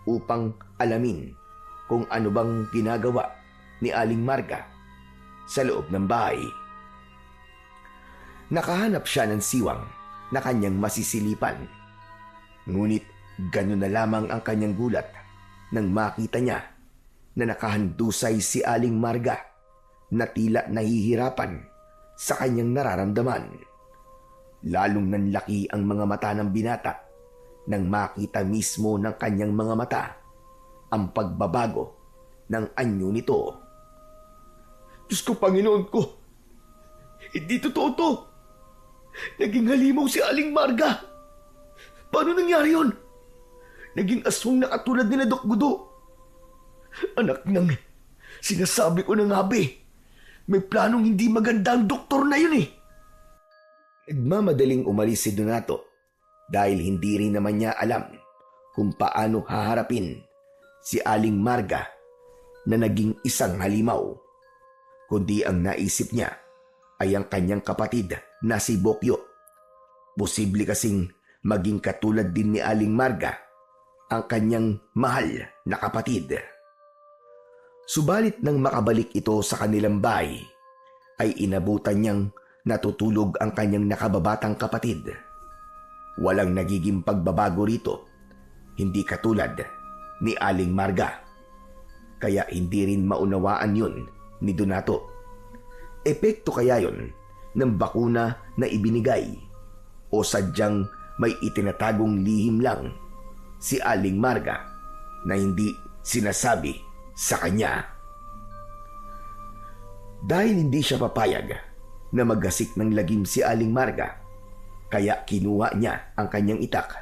upang alamin kung ano bang ginagawa ni Aling Marga sa loob ng bahay. Nakahanap siya ng siwang na kanyang masisilipan. Ngunit gano'n na lamang ang kanyang gulat nang makita niya na nakahandusay si Aling Marga na tila nahihirapan sa kanyang nararamdaman. Lalong nanlaki ang mga mata ng binata nang makita mismo ng kanyang mga mata ang pagbabago ng anyo nito. Diyos ko, Panginoon ko, hindi totoo to. Naging halimaw si Aling Marga. Paano nangyari yun? Naging aswang na katulad nila Doc Gudo. Anak nang, sinasabi ko na nga be, may planong hindi maganda ang doktor na yun eh. Nagmamadaling umalis si Donato dahil hindi rin naman niya alam kung paano haharapin si Aling Marga na naging isang halimaw. Kundi ang naisip niya ay ang kanyang kapatid na si Bokyo. Posible kasing maging katulad din ni Aling Marga ang kanyang mahal na kapatid. Subalit nang makabalik ito sa kanilang bahay, ay inabutan niyang natutulog ang kanyang nakababatang kapatid. Walang nagiging pagbabago rito, hindi katulad ni Aling Marga. Kaya hindi rin maunawaan yun ni Donato. Epekto kaya yun ng bakuna na ibinigay o sadyang may itinatagong lihim lang si Aling Marga na hindi sinasabi sa kanya? Dahil hindi siya papayag na maggasik ng lagim si Aling Marga, kaya kinuha niya ang kanyang itak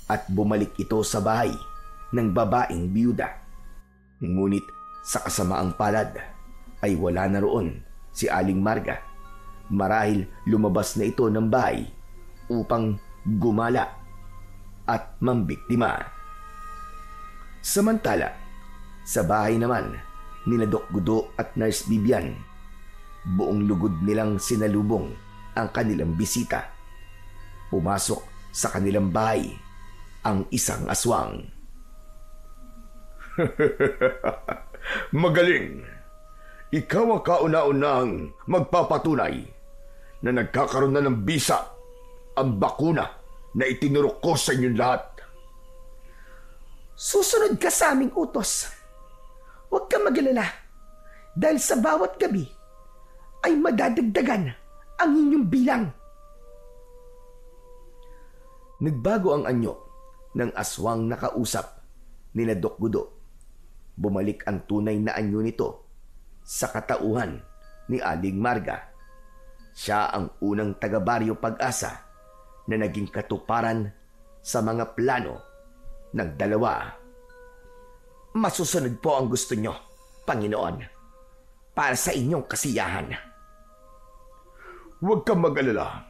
at bumalik ito sa bahay ng babaeng biyuda. Ngunit sa kasamaang palad ay wala na roon si Aling Marga. Marahil lumabas na ito ng bahay upang gumala at mambiktima. Samantala, sa bahay naman nila Doc Gudo at Nurse Bibian, buong lugod nilang sinalubong ang kanilang bisita. Pumasok sa kanilang bahay ang isang aswang. Magaling! Ikaw ang kauna-unahang magpapatunay na nagkakaroon na ng bisa ang bakuna na itinurok ko sa inyong lahat. Susunod ka sa aming utos. Huwag kang mag-alala dahil sa bawat gabi ay madadagdagan ang inyong bilang. Nagbago ang anyo ng aswang nakausap nila Doc Gudo. Bumalik ang tunay na anyo nito sa katauhan ni Aling Marga. Siya ang unang taga-Baryo Pag-asa na naging katuparan sa mga plano ng dalawa. Masusunod po ang gusto nyo, Panginoon, para sa inyong kasiyahan. Huwag kang mag-alala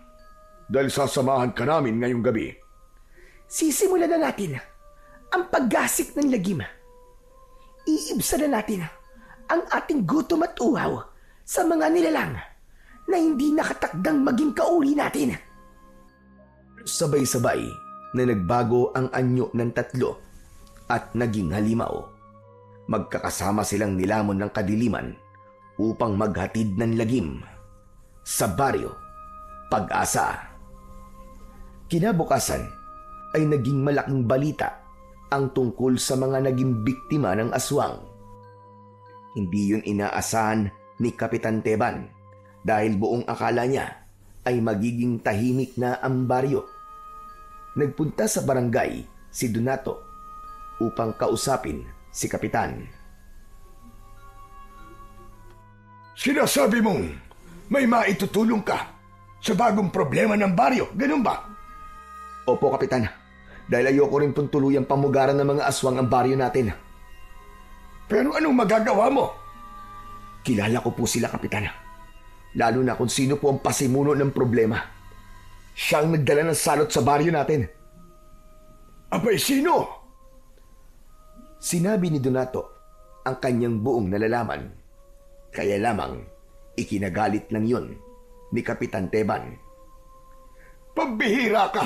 dahil sasamahan ka namin ngayong gabi. Sisimulan na natin ang paggasik ng lagim. Iibsa na natin ang ating gutom at uhaw sa mga nilalang na hindi nakatakdang maging kauri natin. Sabay-sabay na nagbago ang anyo ng tatlo at naging halimaw. Magkakasama silang nilamon ng kadiliman upang maghatid ng lagim sa Baryo Pag-asa. Kinabukasan ay naging malaking balita ang tungkol sa mga naging biktima ng aswang. Hindi yun inaasahan ni Kapitan Teban dahil buong akala niya ay magiging tahimik na ang baryo. Nagpunta sa barangay si Donato upang kausapin si Kapitan. Sinasabi mong may maitutulong ka sa bagong problema ng baryo, ganun ba? Opo, Kapitan. Dahil ayoko rin pong tuluyang pamugaran ng mga aswang ang baryo natin. Pero anong magagawa mo? Kilala ko po sila, Kapitan. Lalo na kung sino po ang pasimuno ng problema. Siyang nagdala ng salot sa baryo natin. Abay, sino? Sinabi ni Donato ang kanyang buong nalalaman. Kaya lamang ikinagalit lang yun ni Kapitan Teban. Pambihira ka!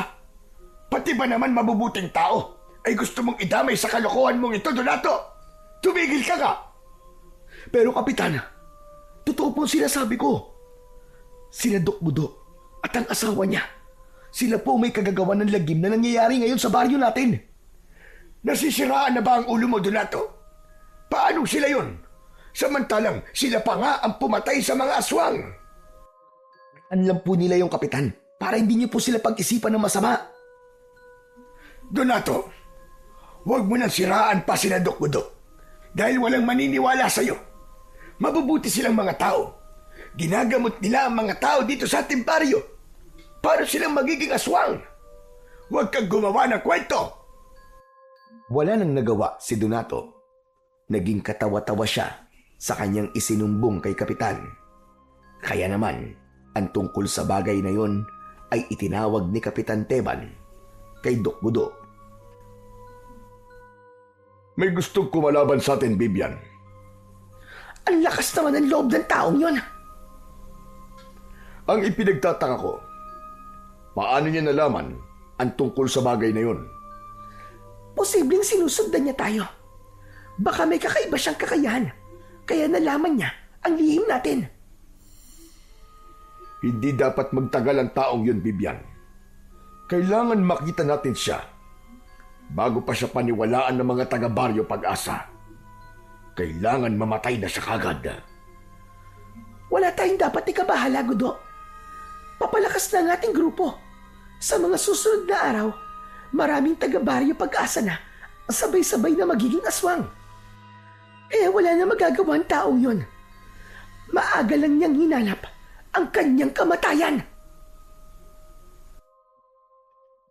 Pati ba naman mabubuting tao ay gusto mong idamay sa kalokohan mong ito, Donato? Tumigil ka nga! Pero Kapitan, totoo po sinasabi ko. Sila Doc Gudo at ang asawa niya, sila po may kagagawan ng lagim na nangyayari ngayon sa baryo natin. Nasisiraan na ba ang ulo mo, Donato? Paano sila yun? Samantalang sila pa nga ang pumatay sa mga aswang. Alam po nila yung Kapitan para hindi niyo po sila pag-isipan ng masama. Donato, huwag mo nang siraan pa sila Doc Gudo dahil walang maniniwala sa'yo. Mabubuti silang mga tao. Ginagamot nila ang mga tao dito sa ating baryo para silang magiging aswang. Huwag kang gumawa ng kwento. Wala nang nagawa si Donato. Naging katawa-tawa siya sa kanyang isinumbong kay Kapitan. Kaya naman, ang tungkol sa bagay na yon ay itinawag ni Kapitan Teban kay Doc Gudo. May gustong kumalaban sa atin, Bibian. Ang lakas naman ng loob ng taong yon. Ang ipinagtataka ko, paano niya nalaman ang tungkol sa bagay na yun? Posibleng sinusundan niya tayo. Baka may kakaiba siyang kakayahan, kaya nalaman niya ang lihim natin. Hindi dapat magtagal ang taong yun, Bibian. Kailangan makita natin siya bago pa siya paniwalaan ng mga taga-Baryo Pag-asa. Kailangan mamatay na siya kagad. Wala tayong dapat ikabahala, Gudo. Papalakas na ang ating grupo. Sa mga susunod na araw, maraming taga-Baryo Pag-asa na ang sabay-sabay na magiging aswang. Kaya wala na magagawa ang taong yun. Maaga lang niyang hinanap ang kanyang kamatayan.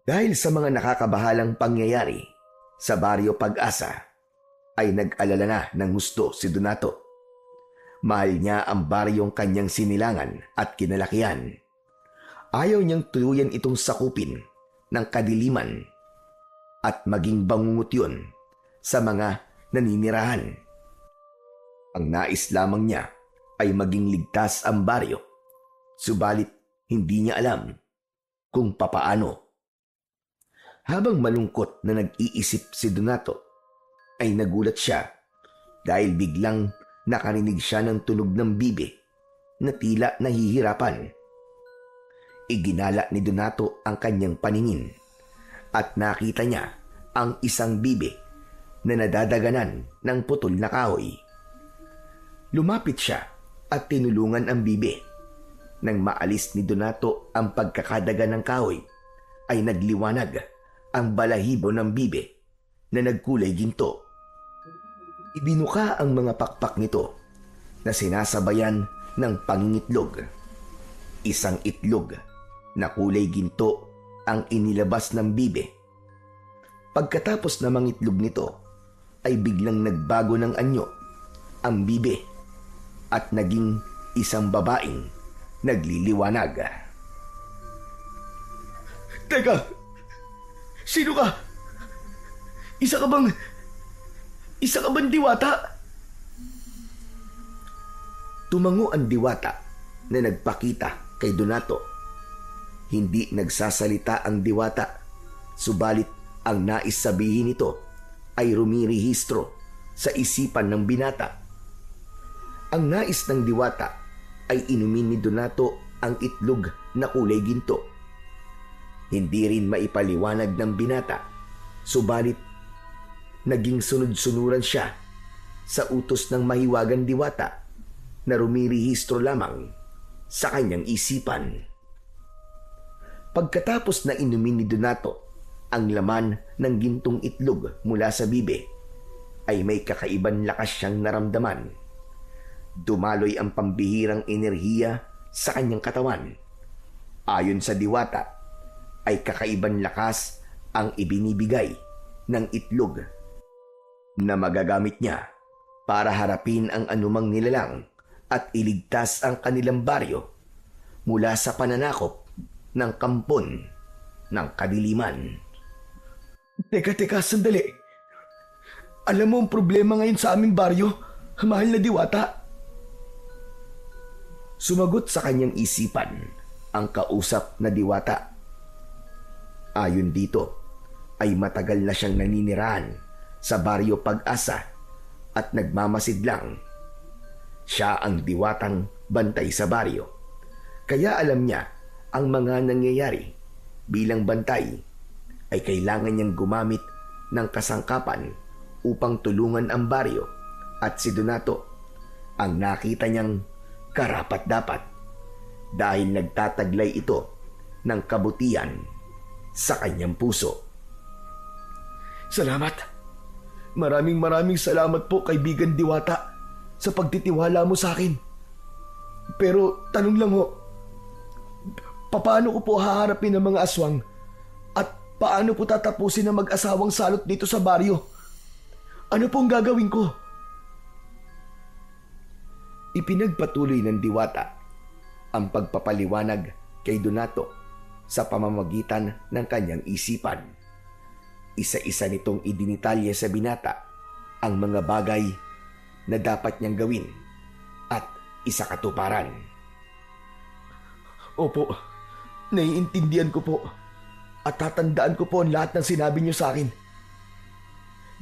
Dahil sa mga nakakabahalang pangyayari sa Baryo Pag-asa, ay nag-alala na ng husto si Donato. Mahal niya ang baryong kanyang sinilangan at kinalakihan. Ayaw niyang tuluyan itong sakupin ng kadiliman at maging bangungot yun sa mga naninirahan. Ang nais lamang niya ay maging ligtas ang baryo, subalit hindi niya alam kung papaano. Habang malungkot na nag-iisip si Donato, ay nagulat siya dahil biglang nakarinig siya ng tunog ng bibe na tila nahihirapan. Iginala ni Donato ang kanyang paningin at nakita niya ang isang bibe na nadadaganan ng putol na kahoy. Lumapit siya at tinulungan ang bibe. Nang maalis ni Donato ang pagkakadaga ng kahoy, ay nagliwanag ang balahibo ng bibe na nagkulay ginto. Ibinuka ang mga pakpak nito na sinasabayan ng pangingitlog. Isang itlog na kulay ginto ang inilabas ng bibe. Pagkatapos na mangitlog nito, ay biglang nagbago ng anyo ang bibe at naging isang babaeng nagliliwanag. Teka! Sino ka? Isa ka bang diwata? Tumango ang diwata na nagpakita kay Donato. Hindi nagsasalita ang diwata, subalit ang nais sabihin nito ay rumirehistro sa isipan ng binata. Ang nais ng diwata ay inumin ni Donato ang itlog na kulay ginto. Hindi rin maipaliwanag ng binata, subalit naging sunod-sunuran siya sa utos ng mahiwagang diwata na rumirehistro lamang sa kanyang isipan. Pagkatapos na inumin ni Donato ang laman ng gintong itlog mula sa bibe, ay may kakaibang lakas siyang naramdaman. Dumaloy ang pambihirang enerhiya sa kanyang katawan. Ayon sa diwata, ay kakaibang lakas ang ibinibigay ng itlog na magagamit niya para harapin ang anumang nilalang at iligtas ang kanilang baryo mula sa pananakop ng kampon ng kadiliman. Teka, sandali. Alam mo ang problema ngayon sa aming baryo, mahal na diwata? Sumagot sa kanyang isipan ang kausap na diwata. Ayon dito, ay matagal na siyang naninirahan sa Baryo Pag-asa at nagmamasidlang. Siya ang diwatang bantay sa baryo, kaya alam niya ang mga nangyayari. Bilang bantay, ay kailangan niyang gumamit ng kasangkapan upang tulungan ang baryo, at si Donato ang nakita niyang karapat-dapat dahil nagtataglay ito ng kabutihan sa kanyang puso. Salamat. Maraming salamat po, kaibigan diwata, sa pagtitiwala mo sa akin. Pero tanong lang ho, paano ko po haharapin ang mga aswang at paano po tatapusin ang mag-asawang salot dito sa baryo? Ano pong gagawin ko? Ipinagpatuloy ng diwata ang pagpapaliwanag kay Donato sa pamamagitan ng kanyang isipan. Isa-isa nitong idinitalye sa binata ang mga bagay na dapat niyang gawin at isakatuparan. Opo, naiintindihan ko po. At tatandaan ko po ang lahat ng sinabi niyo sa akin.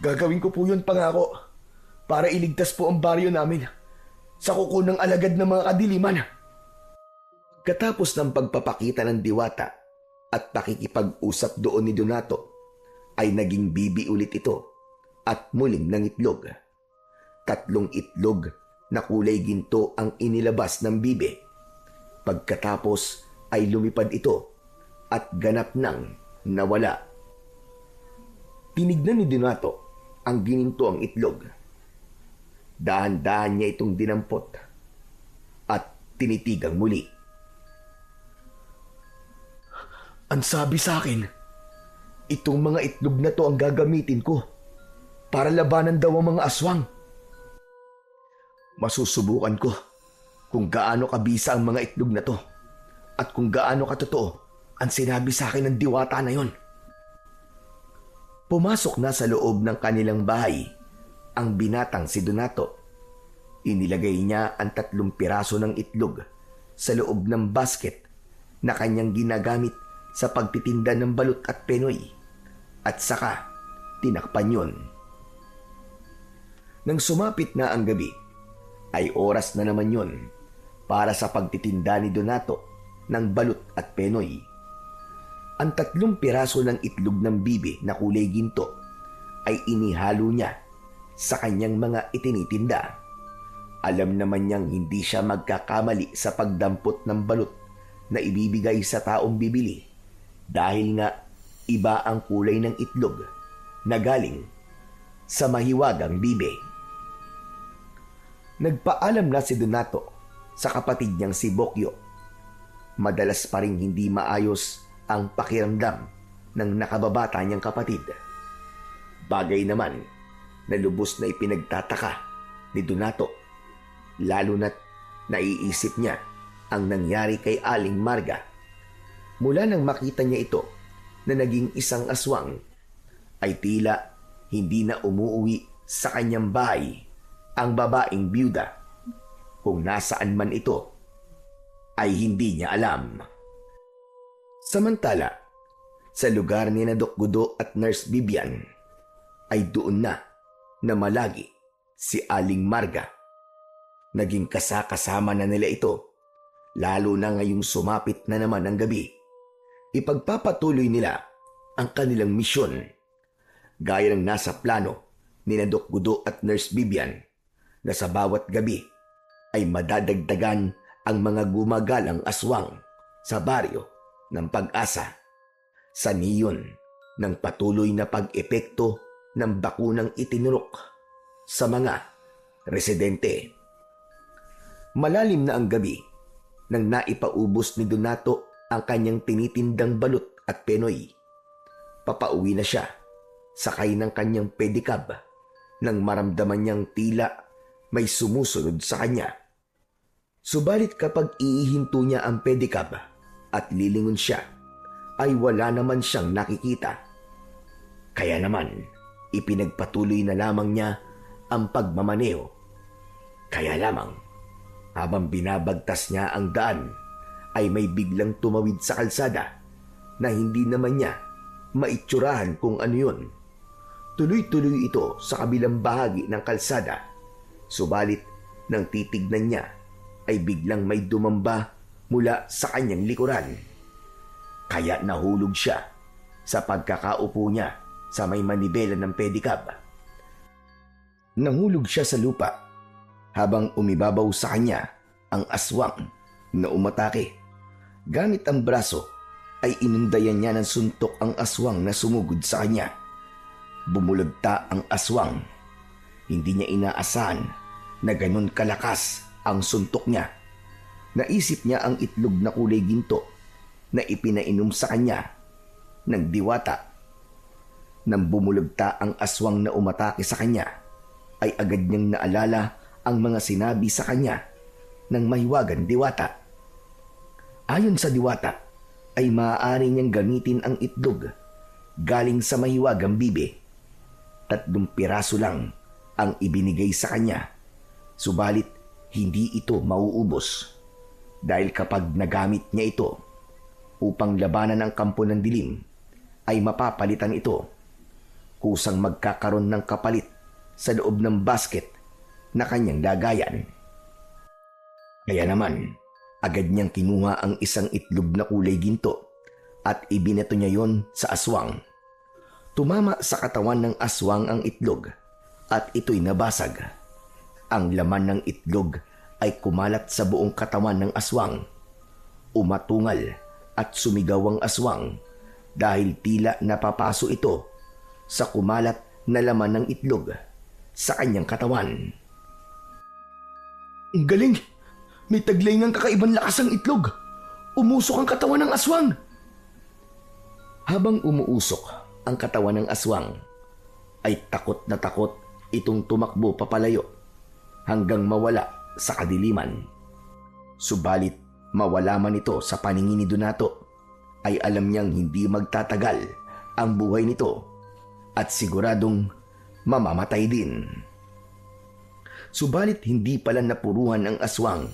Gagawin ko po yun, pangako, para iligtas po ang baryo namin sa kuko ng alagad ng mga kadiliman. Katapos ng pagpapakita ng diwata at pakikipag-usap doon ni Donato, ay naging bibi ulit ito at muling ng itlog. 3 itlog na kulay ginto ang inilabas ng bibe. Pagkatapos ay lumipad ito at ganap nang nawala. Tinignan ni Donato ang gininto ang itlog. Dahan-dahan niya itong dinampot at tinitigang muli. Ang sabi sa akin, itong mga itlog na to ang gagamitin ko para labanan daw ang mga aswang. Masusubukan ko kung gaano kabisa ang mga itlog na to at kung gaano katotoo ang sinabi sa akin ng diwata na yon. Pumasok na sa loob ng kanilang bahay ang binatang si Donato. Inilagay niya ang 3 piraso ng itlog sa loob ng basket na kanyang ginagamit sa pagtitinda ng balut at penoy, at saka tinakpan yon. Nang sumapit na ang gabi, ay oras na naman yon para sa pagtitinda ni Donato ng balut at penoy. Ang 3 piraso ng itlog ng bibe na kulay ginto ay inihalo niya sa kanyang mga itinitinda. Alam naman niyang hindi siya magkakamali sa pagdampot ng balut na ibibigay sa taong bibili dahil nga iba ang kulay ng itlog na galing sa mahiwagang bibe. Nagpaalam na si Donato sa kapatid niyang si Bokyo. Madalas pa rin hindi maayos ang pakiramdam ng nakababata niyang kapatid. Bagay naman na lubos na ipinagtataka ni Donato, lalo na't naiisip niya ang nangyari kay Aling Marga. Mula nang makita niya ito na naging isang aswang, ay tila hindi na umuuwi sa kanyang bahay ang babaeng byuda. Kung nasaan man ito, ay hindi niya alam. Samantala, sa lugar ni na Doc Gudo at Nurse Bibian, ay doon na malagi si Aling Marga. Naging kasama na nila ito, lalo na ngayong sumapit na naman ang gabi. Ipagpapatuloy nila ang kanilang misyon. Gaya ng nasa plano ni na Doc Gudo at Nurse Bibian, na sa bawat gabi ay madadagdagan ang mga gumagalang aswang sa baryo ng Pag-asa, sa niyon ng patuloy na pag-epekto ng bakunang itinurok sa mga residente. Malalim na ang gabi nang naipaubos ni Donato ang kanyang tinitindang balut at penoy. Papauwi na siya, sakay ng kanyang pedicab, nang maramdaman niyang tila may sumusunod sa kanya. Subalit kapag iihinto niya ang pedicab at lilingon siya, ay wala naman siyang nakikita. Kaya naman, ipinagpatuloy na lamang niya ang pagmamaneo. Kaya lamang, habang binabagtas niya ang daan, ay may biglang tumawid sa kalsada na hindi naman niya maitsurahan kung ano yun. Tuloy-tuloy ito sa kabilang bahagi ng kalsada. Subalit, nang titignan niya, ay biglang may dumamba mula sa kanyang likuran. Kaya nahulog siya sa pagkakaupo niya sa may manibela ng pedicab. Nahulog siya sa lupa habang umibabaw sa kanya ang aswang na umatake. Gamit ang braso ay inundayan niya ng suntok ang aswang na sumugod sa kanya. Bumulagta ang aswang. Hindi niya inaasahan na ganun kalakas ang suntok niya. Naisip niya ang itlog na kulay ginto na ipinainom sa kanya ng diwata. Nang bumulagta ang aswang na umatake sa kanya, ay agad niyang naalala ang mga sinabi sa kanya ng mahiwagang diwata. Ayon sa diwata, ay maaari niyang gamitin ang itlog galing sa mahiwagang bibe. 3 piraso lang ang ibinigay sa kanya, subalit hindi ito mauubos. dahil kapag nagamit niya ito upang labanan ang kampo ng dilim, ay mapapalitan ito. Kusang magkakaroon ng kapalit sa loob ng basket na kanyang lagayan. Kaya naman, agad niyang kinuha ang isang itlog na kulay ginto at ibinato niya yon sa aswang. Tumama sa katawan ng aswang ang itlog at ito'y nabasag. Ang laman ng itlog ay kumalat sa buong katawan ng aswang. Umatungal at sumigaw ang aswang dahil tila napapaso ito sa kumalat na laman ng itlog sa kanyang katawan. Ang galing! May taglay ng kakaibang lakas ang itlog. Umusok ang katawan ng aswang. Habang umuusok ang katawan ng aswang, ay takot na takot itong tumakbo papalayo hanggang mawala sa kadiliman. Subalit mawala man ito sa paningin ni Donato, ay alam niyang hindi magtatagal ang buhay nito at siguradong mamamatay din. Subalit hindi pala napuruhan ang aswang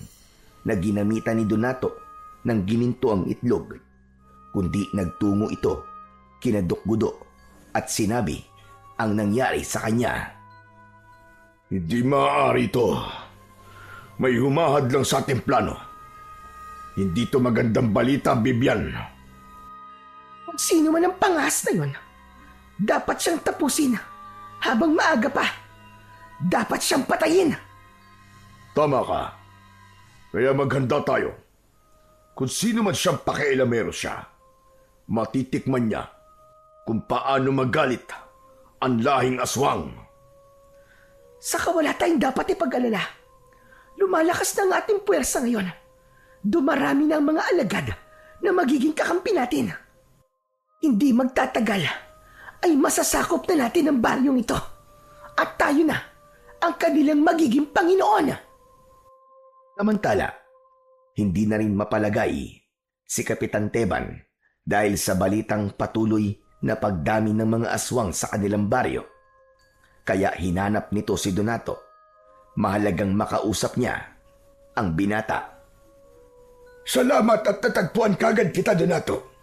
na ginamitan ni Donato ng gininto ang itlog, kundi nagtungo ito kina Doc Gudo at sinabi ang nangyari sa kanya. Hindi maaari ito. May humahad lang sa ating plano. Hindi to magandang balita, Bibian. Kung sino man ang pangas na yon, dapat siyang tapusin habang maaga pa. Dapat siyang patayin. Tama ka. Kaya maghanda tayo. Kung sino man siyang pakialamero siya, matitikman niya kung paano magalit ang lahing aswang. Saka wala tayong dapat ipag-alala. Lumalakas na ang ating puwersa ngayon. Dumarami na ang mga alagad na magiging kakampi natin. Hindi magtatagal ay masasakop na natin ang baryong ito. At tayo na ang kanilang magiging Panginoon. Samantala, hindi na rin mapalagay si Kapitan Teban dahil sa balitang patuloy na pagdami ng mga aswang sa kanilang baryo. Kaya hinanap nito si Donato. Mahalagang makausap niya ang binata. Salamat at natagpuan kagad kita, Donato.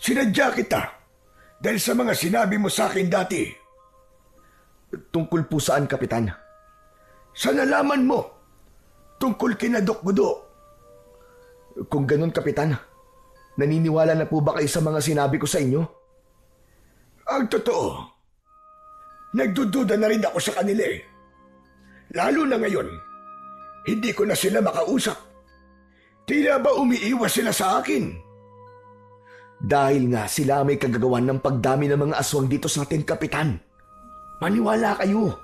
Sinadya kita dahil sa mga sinabi mo sa akin dati. Tungkol po saan, Kapitan? Sa nalaman mo tungkol kina Doc Gudo. Kung ganun, Kapitan, naniniwala na po ba kayo sa mga sinabi ko sa inyo? Ang totoo, nagdududa na rin ako sa kanila eh. Lalo na ngayon, hindi ko na sila makausap. Tila ba umiiwas sila sa akin? Dahil nga sila may kagagawan ng pagdami ng mga aswang dito sa atin, Kapitan. Maniwala kayo.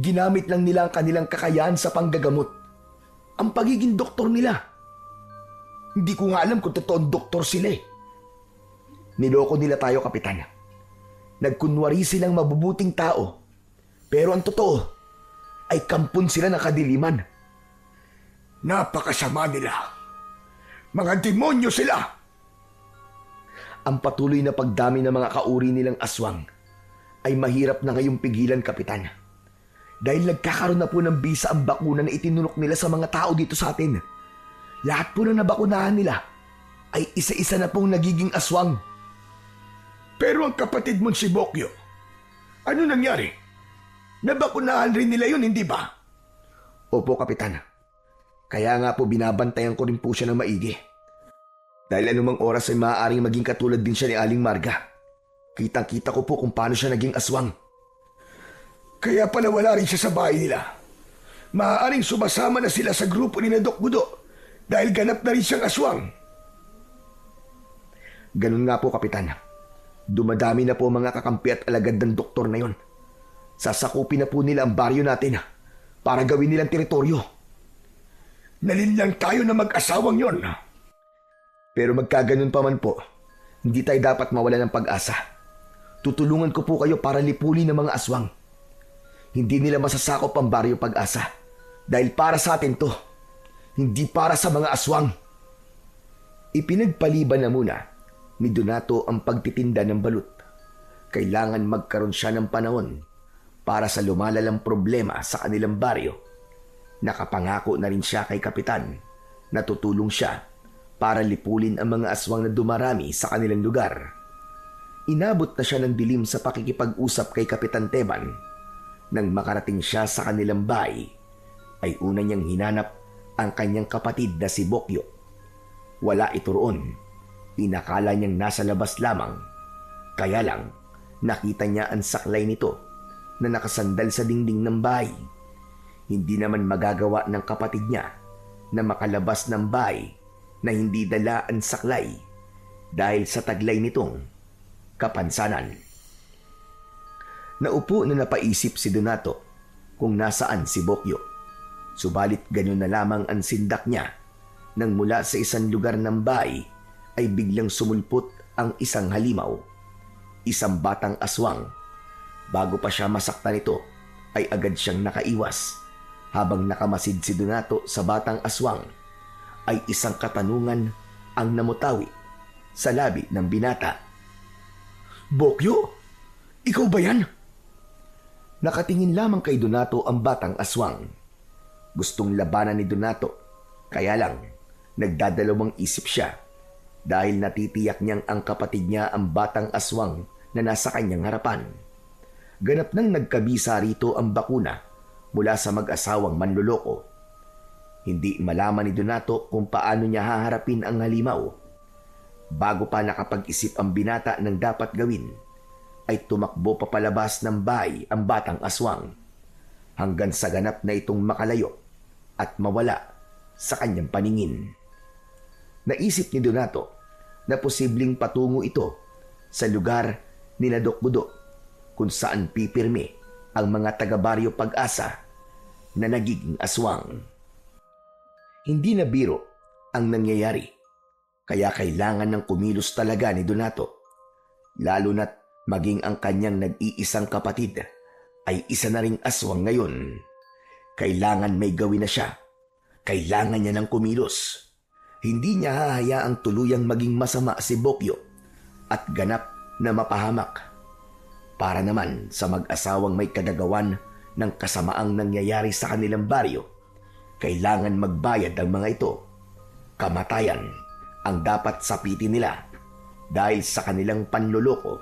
Ginamit lang nila ang kanilang kakayahan sa panggagamot. Ang pagiging doktor nila. Hindi ko nga alam kung totoong doktor sila eh. Niloko nila tayo, Kapitan. Nagkunwari silang mabubuting tao. Pero ang totoo ay kampon sila ng kadiliman. Napakasama nila. Mga demonyo sila. Ang patuloy na pagdami ng mga kauri nilang aswang ay mahirap na ngayong pigilan, Kapitan. Dahil nagkakaroon na po ng bisa ang bakuna na itinunok nila sa mga tao dito sa atin. Lahat po na nabakunahan nila ay isa-isa na pong nagiging aswang. Pero ang kapatid mong si Bokyo, ano nangyari? Nabakunahan rin nila yun, hindi ba? Opo, Kapitan. Kaya nga po binabantayan ko rin po siya ng maigi. Dahil anumang oras ay maaaring maging katulad din siya ni Aling Marga. Kitang-kita ko po kung paano siya naging aswang. Kaya pala wala rin siya sa bahay nila. Maaaring sumasama na sila sa grupo ni na Doc Gudo dahil ganap na rin siyang aswang. Ganun nga po, Kapitan. Dumadami na po mga kakampi at alagad ng doktor na yon. Sasakupin na po nila ang baryo natin para gawin nilang teritoryo. Nalinlang tayo na mag-asawang yon. Pero magkaganon pa man po, hindi tayo dapat mawala ng pag-asa. Tutulungan ko po kayo para lipulin ng mga aswang. Hindi nila masasakop ang baryo Pag-asa dahil para sa atin to, hindi para sa mga aswang. Ipinagpaliban na muna ni Donato ang pagtitinda ng balut. Kailangan magkaroon siya ng panahon para sa lumalalang problema sa kanilang baryo. Nakapangako na rin siya kay Kapitan natutulong siya para lipulin ang mga aswang na dumarami sa kanilang lugar. Inabot na siya ng dilim sa pakikipag-usap kay Kapitan Teban. Nang makarating siya sa kanilang bahay, ay una niyang hinanap ang kanyang kapatid na si Bokyo. Wala ito roon. Inakala niyang nasa labas lamang. Kaya lang, nakita niya ang saklay nito na nakasandal sa dingding ng bahay. Hindi naman magagawa ng kapatid niya na makalabas ng bahay na hindi dala ang saklay dahil sa taglay nitong kapansanan. Naupo na napaisip si Donato kung nasaan si Bokyo. Subalit ganyan na lamang ang sindak niya nang mula sa isang lugar ng bahay ay biglang sumulpot ang isang halimaw, isang batang aswang. Bago pa siya masaktan nito ay agad siyang nakaiwas. Habang nakamasid si Donato sa batang aswang ay isang katanungan ang namutawi sa labi ng binata. "Bokyo, ikaw ba yan?" Nakatingin lamang kay Donato ang batang aswang. Gustong labanan ni Donato, kaya lang nagdadalawang isip siya dahil natitiyak niyang ang kapatid niya ang batang aswang na nasa kanyang harapan. Ganap nang nagkabisa rito ang bakuna mula sa mag-asawang manloloko. Hindi malaman ni Donato kung paano niya haharapin ang halimaw. Bago pa nakapag-isip ang binata ng dapat gawin, ay tumakbo papalabas ng bahay ang batang aswang hanggang sa ganap na itong makalayo at mawala sa kanyang paningin. Naisip ni Donato na posibleng patungo ito sa lugar ni Nadokbudo kung saan pipirmi ang mga taga-baryo Pag-asa na nagiging aswang. Hindi na biro ang nangyayari, kaya kailangan ng kumilos talaga ni Donato, lalo na't maging ang kanyang nag-iisang kapatid ay isa na ring aswang ngayon. Kailangan may gawin na siya. Kailangan niya ng kumilos. Hindi niya hahayaang tuluyang maging masama si Bokyo at ganap na mapahamak. Para naman sa mag-asawang may kagagawan ng kasamaang nangyayari sa kanilang baryo, kailangan magbayad ang mga ito. Kamatayan ang dapat sapitin nila dahil sa kanilang panloloko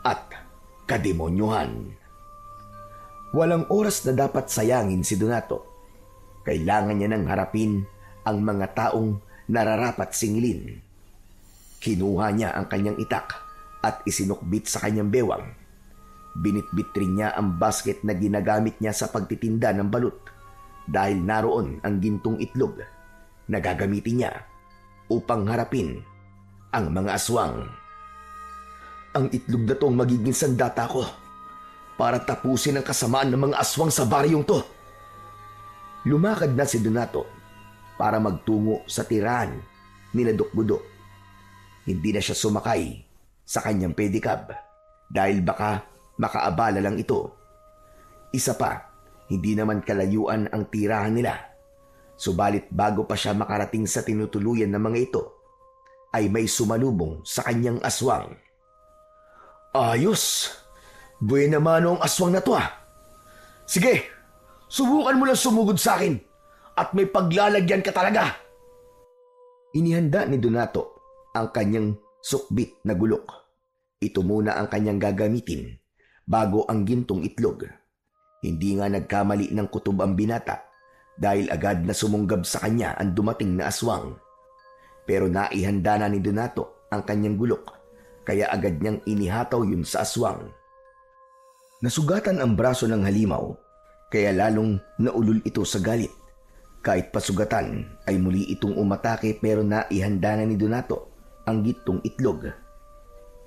at kademonyuhan. Walang oras na dapat sayangin si Donato. Kailangan niya nang harapin ang mga taong nararapat singilin. Kinuha niya ang kanyang itak at isinukbit sa kanyang bewang. Binitbit rin niya ang basket na ginagamit niya sa pagtitinda ng balut dahil naroon ang gintong itlog na gagamitin niya upang harapin ang mga aswang. Ang itlog na to ang magiging sandata ko para tapusin ang kasamaan ng mga aswang sa baryong to. Lumakad na si Donato para magtungo sa tirahan ni Nadokbudo. Hindi na siya sumakay sa kanyang pedicab dahil baka makaabala lang ito. Isa pa, hindi naman kalayuan ang tirahan nila. Subalit bago pa siya makarating sa tinutuluyan ng mga ito, ay may sumalubong sa kanyang aswang. "Ayos! Buena mano ang aswang na to ah. Sige, subukan mo lang sumugod sa akin at may paglalagyan ka talaga." Inihanda ni Donato ang kanyang sukbit na gulok. Ito muna ang kanyang gagamitin bago ang gintong itlog. Hindi nga nagkamali ng kutob ang binata dahil agad na sumunggab sa kanya ang dumating na aswang. Pero naihanda na ni Donato ang kanyang gulok, kaya agad niyang inihataw yun sa aswang. Nasugatan ang braso ng halimaw, kaya lalong naulol ito sa galit. Kahit pasugatan ay muli itong umatake pero naihanda na ni Donato ang gitong itlog.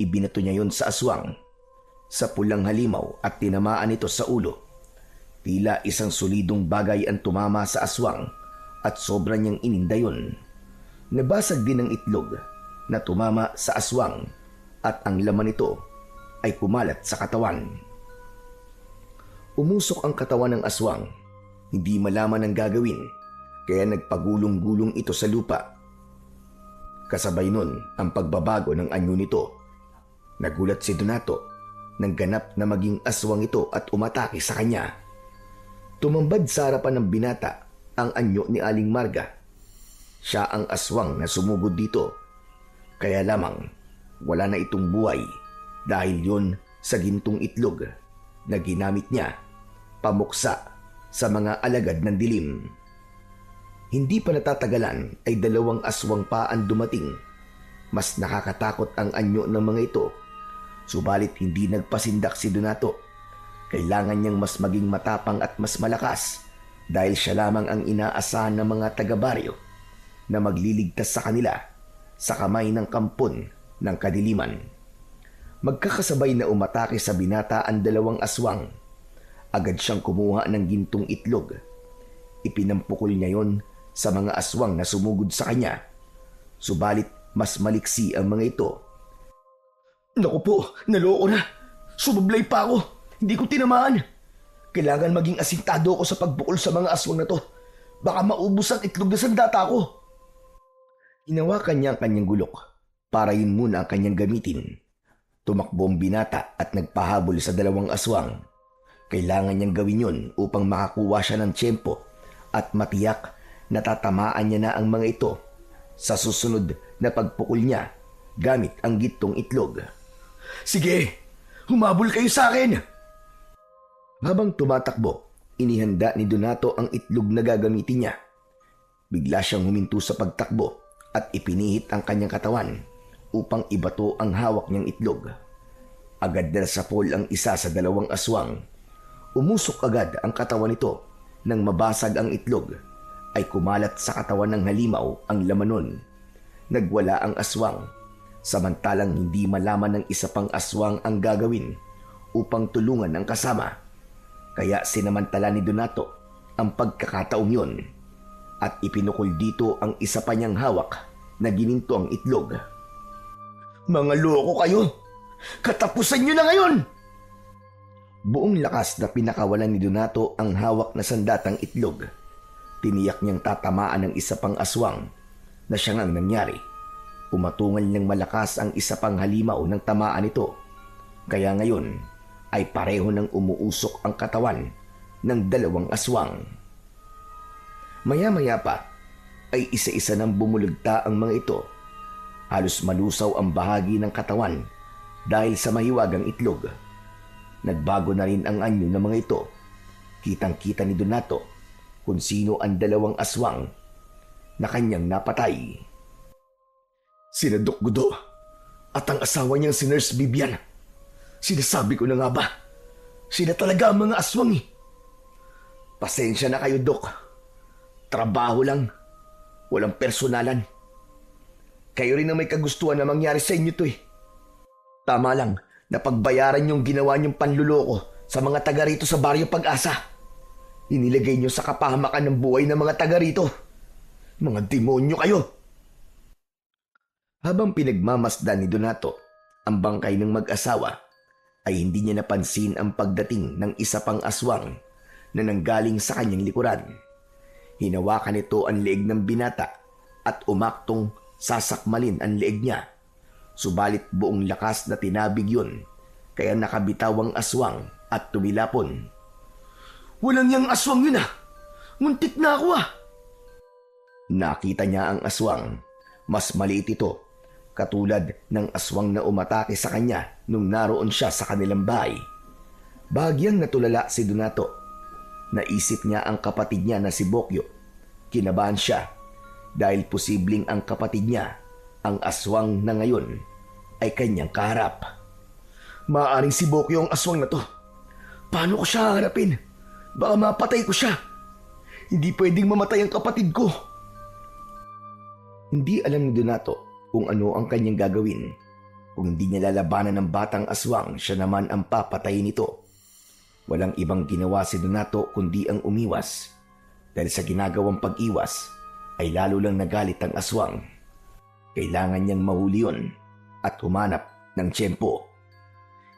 Ibinato niya yon sa aswang, sa pulang halimaw at tinamaan ito sa ulo. Tila isang solidong bagay ang tumama sa aswang at sobra niyang ininda yun. Nabasag din ang itlog na tumama sa aswang at ang laman nito ay kumalat sa katawan. Umusok ang katawan ng aswang. Hindi malaman ang gagawin, kaya nagpagulong-gulong ito sa lupa. Kasabay nun ang pagbabago ng anyo nito. Nagulat si Donato nang ganap na maging aswang ito at umatake sa kanya. Tumambad sa harapan ng binata ang anyo ni Aling Marga. Siya ang aswang na sumugod dito. Kaya lamang wala na itong buhay dahil yon sa gintong itlog na ginamit niya pamuksa sa mga alagad ng dilim. Hindi pa natatagalan ay 2 aswang pa ang dumating. Mas nakakatakot ang anyo ng mga ito. Subalit hindi nagpasindak si Donato. Kailangan niyang mas maging matapang at mas malakas dahil siya lamang ang inaasahan ng mga taga-baryo na magliligtas sa kanila sa kamay ng kampon ng kadiliman. Magkakasabay na umatake sa binata ang 2 aswang. Agad siyang kumuha ng gintong itlog. Ipinampukol niya yon sa mga aswang na sumugod sa kanya. Subalit mas maliksi ang mga ito. Naku po, naloko na. Sumablay pa ako. Hindi ko tinamaan. Kailangan maging asintado ako sa pagbukol sa mga aswang na to. Baka maubos ang itlog na sandata ko. Hinawakan niya ang kanyang gulok para yun muna ang kanyang gamitin. Tumakbo ang binata at nagpahabol sa 2 aswang. Kailangan niyang gawin yun upang makakuha siya ng tiyempo at matiyak na tatamaan niya na ang mga ito sa susunod na pagpukol niya gamit ang gintong itlog. Sige, humabol kayo sa akin! Habang tumatakbo, inihanda ni Donato ang itlog na gagamitin niya. Bigla siyang huminto sa pagtakbo at ipinihit ang kanyang katawan upang ibato ang hawak niyang itlog. Agad na sa pole ang isa sa 2 aswang. Umusok agad ang katawan nito. Nang mabasag ang itlog, ay kumalat sa katawan ng halimaw ang laman nun. Nagwala ang aswang, samantalang hindi malaman ng isa pang aswang ang gagawin upang tulungan ang kasama. Kaya sinamantala ni Donato ang pagkakataong yon at ipinukol dito ang isa pa niyang hawak na gininto ang itlog. Mga loko kayo! Katapusan niyo na ngayon! Buong lakas na pinakawalan ni Donato ang hawak na sandatang itlog. Tiniyak niyang tatamaan ng isa pang aswang na siya ngang nangyari. Umatungal niyang malakas ang isa pang halimaw ng tamaan nito. Kaya ngayon ay pareho nang umuusok ang katawan ng 2 aswang. Maya-maya pa ay isa-isa nang bumulagta ang mga ito. Halos malusaw ang bahagi ng katawan dahil sa mahiwagang itlog. Nagbago na rin ang anyo ng mga ito. Kitang-kita ni Donato kung sino ang 2 aswang na kanyang napatay. Sina Doc Gudo at ang asawa niyang si Nurse Vivian. Sinasabi ko na nga ba, sila talaga ang mga aswang eh. Pasensya na kayo, Doc. Trabaho lang, walang personalan. Kayo rin ang may kagustuhan na mangyari sa inyo to eh. Tama lang na pagbayaran yung ginawa niyong panluloko sa mga taga rito sa Baryo Pag-asa. Inilagay niyo sa kapahamakan ng buhay ng mga taga rito. Mga demonyo kayo! Habang pinagmamasdan ni Donato ang bangkay ng mag-asawa, ay hindi niya napansin ang pagdating ng isa pang aswang na nanggaling sa kanyang likuran. Hinawakan nito ang leeg ng binata at umaktong sasakmalin ang leeg niya. Subalit buong lakas na tinabig yun, kaya nakabitaw ang aswang at tumilapon. Walang yang aswang yun ah! Muntik na ako ah! Nakita niya ang aswang. Mas maliit ito, katulad ng aswang na umatake sa kanya nung naroon siya sa kanilang bahay. Bahagyang natulala si Donato. Naisip niya ang kapatid niya na si Bokyo. Kinabahan siya dahil posibleng ang kapatid niya, ang aswang na ngayon, ay kanyang kaharap. Maaaring si Bokyo ang aswang na to. Paano ko siya harapin? Baka mapatay ko siya. Hindi pwedeng mamatay ang kapatid ko. Hindi alam ni Donato kung ano ang kanyang gagawin. Kung hindi niya lalabanan ng batang aswang, siya naman ang papatayin nito. Walang ibang ginawa si Donato kundi ang umiwas. Dahil sa ginagawang pag-iwas, ay lalo lang nagalit ang aswang. Kailangan niyang mahuli yun at humanap ng tiyempo.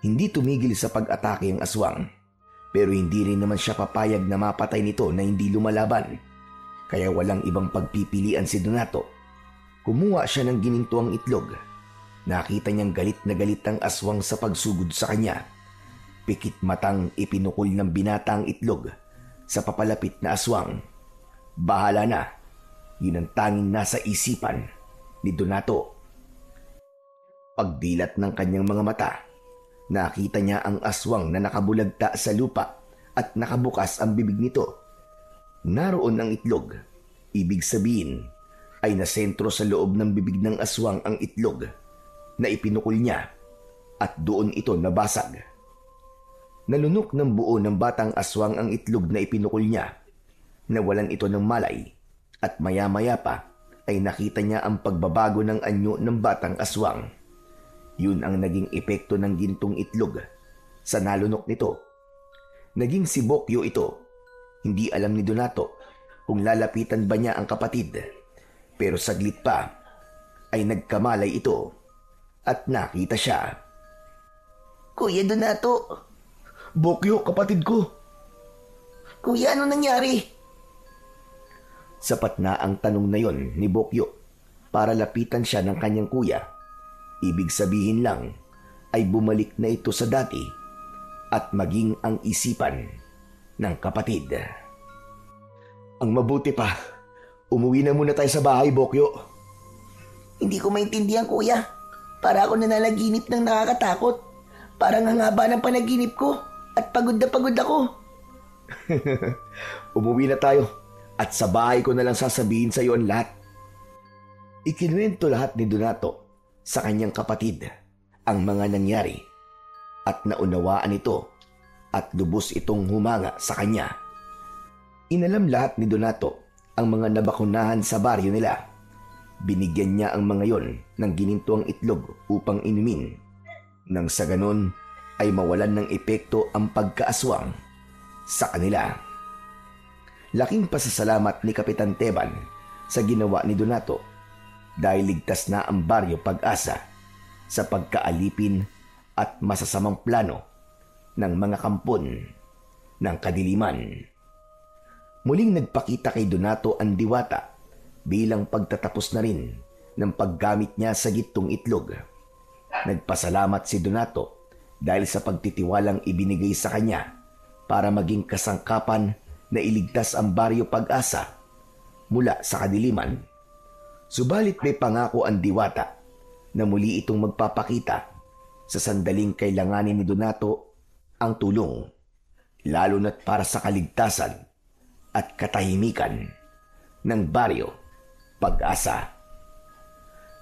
Hindi tumigil sa pag-atake ang aswang, pero hindi rin naman siya papayag na mapatay nito na hindi lumalaban. Kaya walang ibang pagpipilian si Donato. Kumuha siya ng ginintuang itlog. Nakita niyang galit na galit ang aswang sa pagsugod sa kanya. Pikit matang ipinukol ng binata ang itlog sa papalapit na aswang. Bahala na, Yun ang tanging nasa isipan ni Donato. Pagdilat ng kanyang mga mata, nakita niya ang aswang na nakabulagta sa lupa at nakabukas ang bibig nito. Naroon ang itlog. Ibig sabihin ay nasentro sa loob ng bibig ng aswang ang itlog na ipinukul niya at doon ito nabasag. Nalunok ng buo ng batang aswang ang itlog na ipinukul niya. Nawalan ito ng malay at maya-maya pa ay nakita niya ang pagbabago ng anyo ng batang aswang. Yun ang naging epekto ng gintong itlog sa nalunok nito. Naging si Bokyo ito. Hindi alam ni Donato kung lalapitan ba niya ang kapatid. Pero saglit pa ay nagkamalay ito at nakita siya. Kuya Donato. Bokyo, kapatid ko. Kuya, ano nangyari? Sapat na ang tanong na yon ni Bokyo para lapitan siya ng kanyang kuya. Ibig sabihin lang ay bumalik na ito sa dati at maging ang isipan ng kapatid. Ang mabuti pa, umuwi na muna tayo sa bahay, Bokyo. Hindi ko maintindihan, kuya. Para ako nananaginip ng nakakatakot. Parang ang haba ng panaginip ko at pagod na pagod ako. Umuwi na tayo at sa bahay ko na lang sasabihin sa iyo ang lahat. Ikinuwento lahat ni Donato sa kanyang kapatid ang mga nangyari at naunawaan ito at lubos itong humanga sa kanya. Inalam lahat ni Donato ang mga nabakunahan sa baryo nila. Binigyan niya ang mga yon ng ginintuang itlog upang inumin. Nang sa ganon ay mawalan ng epekto ang pagkaaswang sa kanila. Laking pasasalamat ni Kapitan Teban sa ginawa ni Donato dahil ligtas na ang baryo Pag-asa sa pagkaalipin at masasamang plano ng mga kampon ng kadiliman. Muling nagpakita kay Donato ang diwata bilang pagtatapos na rin ng paggamit niya sa gitong itlog. Nagpasalamat si Donato dahil sa pagtitiwalang ibinigay sa kanya para maging kasangkapan na iligtas ang baryo Pag-asa mula sa kadiliman. Subalit may pangako ang diwata na muli itong magpapakita sa sandaling kailanganin ni Donato ang tulong, lalo na't para sa kaligtasan at katahimikan ng baryo Pag-asa.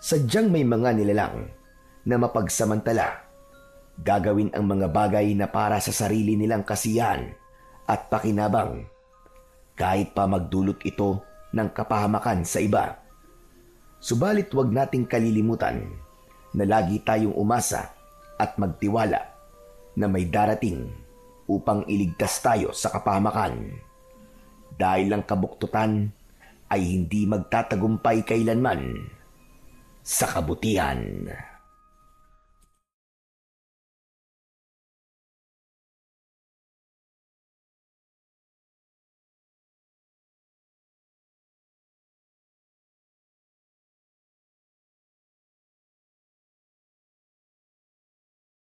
Sadyang may mga nilalang na mapagsamantala, gagawin ang mga bagay na para sa sarili nilang kasiyahan at pakinabang, kahit pa magdulot ito ng kapahamakan sa iba. Subalit huwag nating kalilimutan na lagi tayong umasa at magtiwala na may darating upang iligtas tayo sa kapahamakan. Dahil ang kabuktutan ay hindi magtatagumpay kailanman sa kabutihan.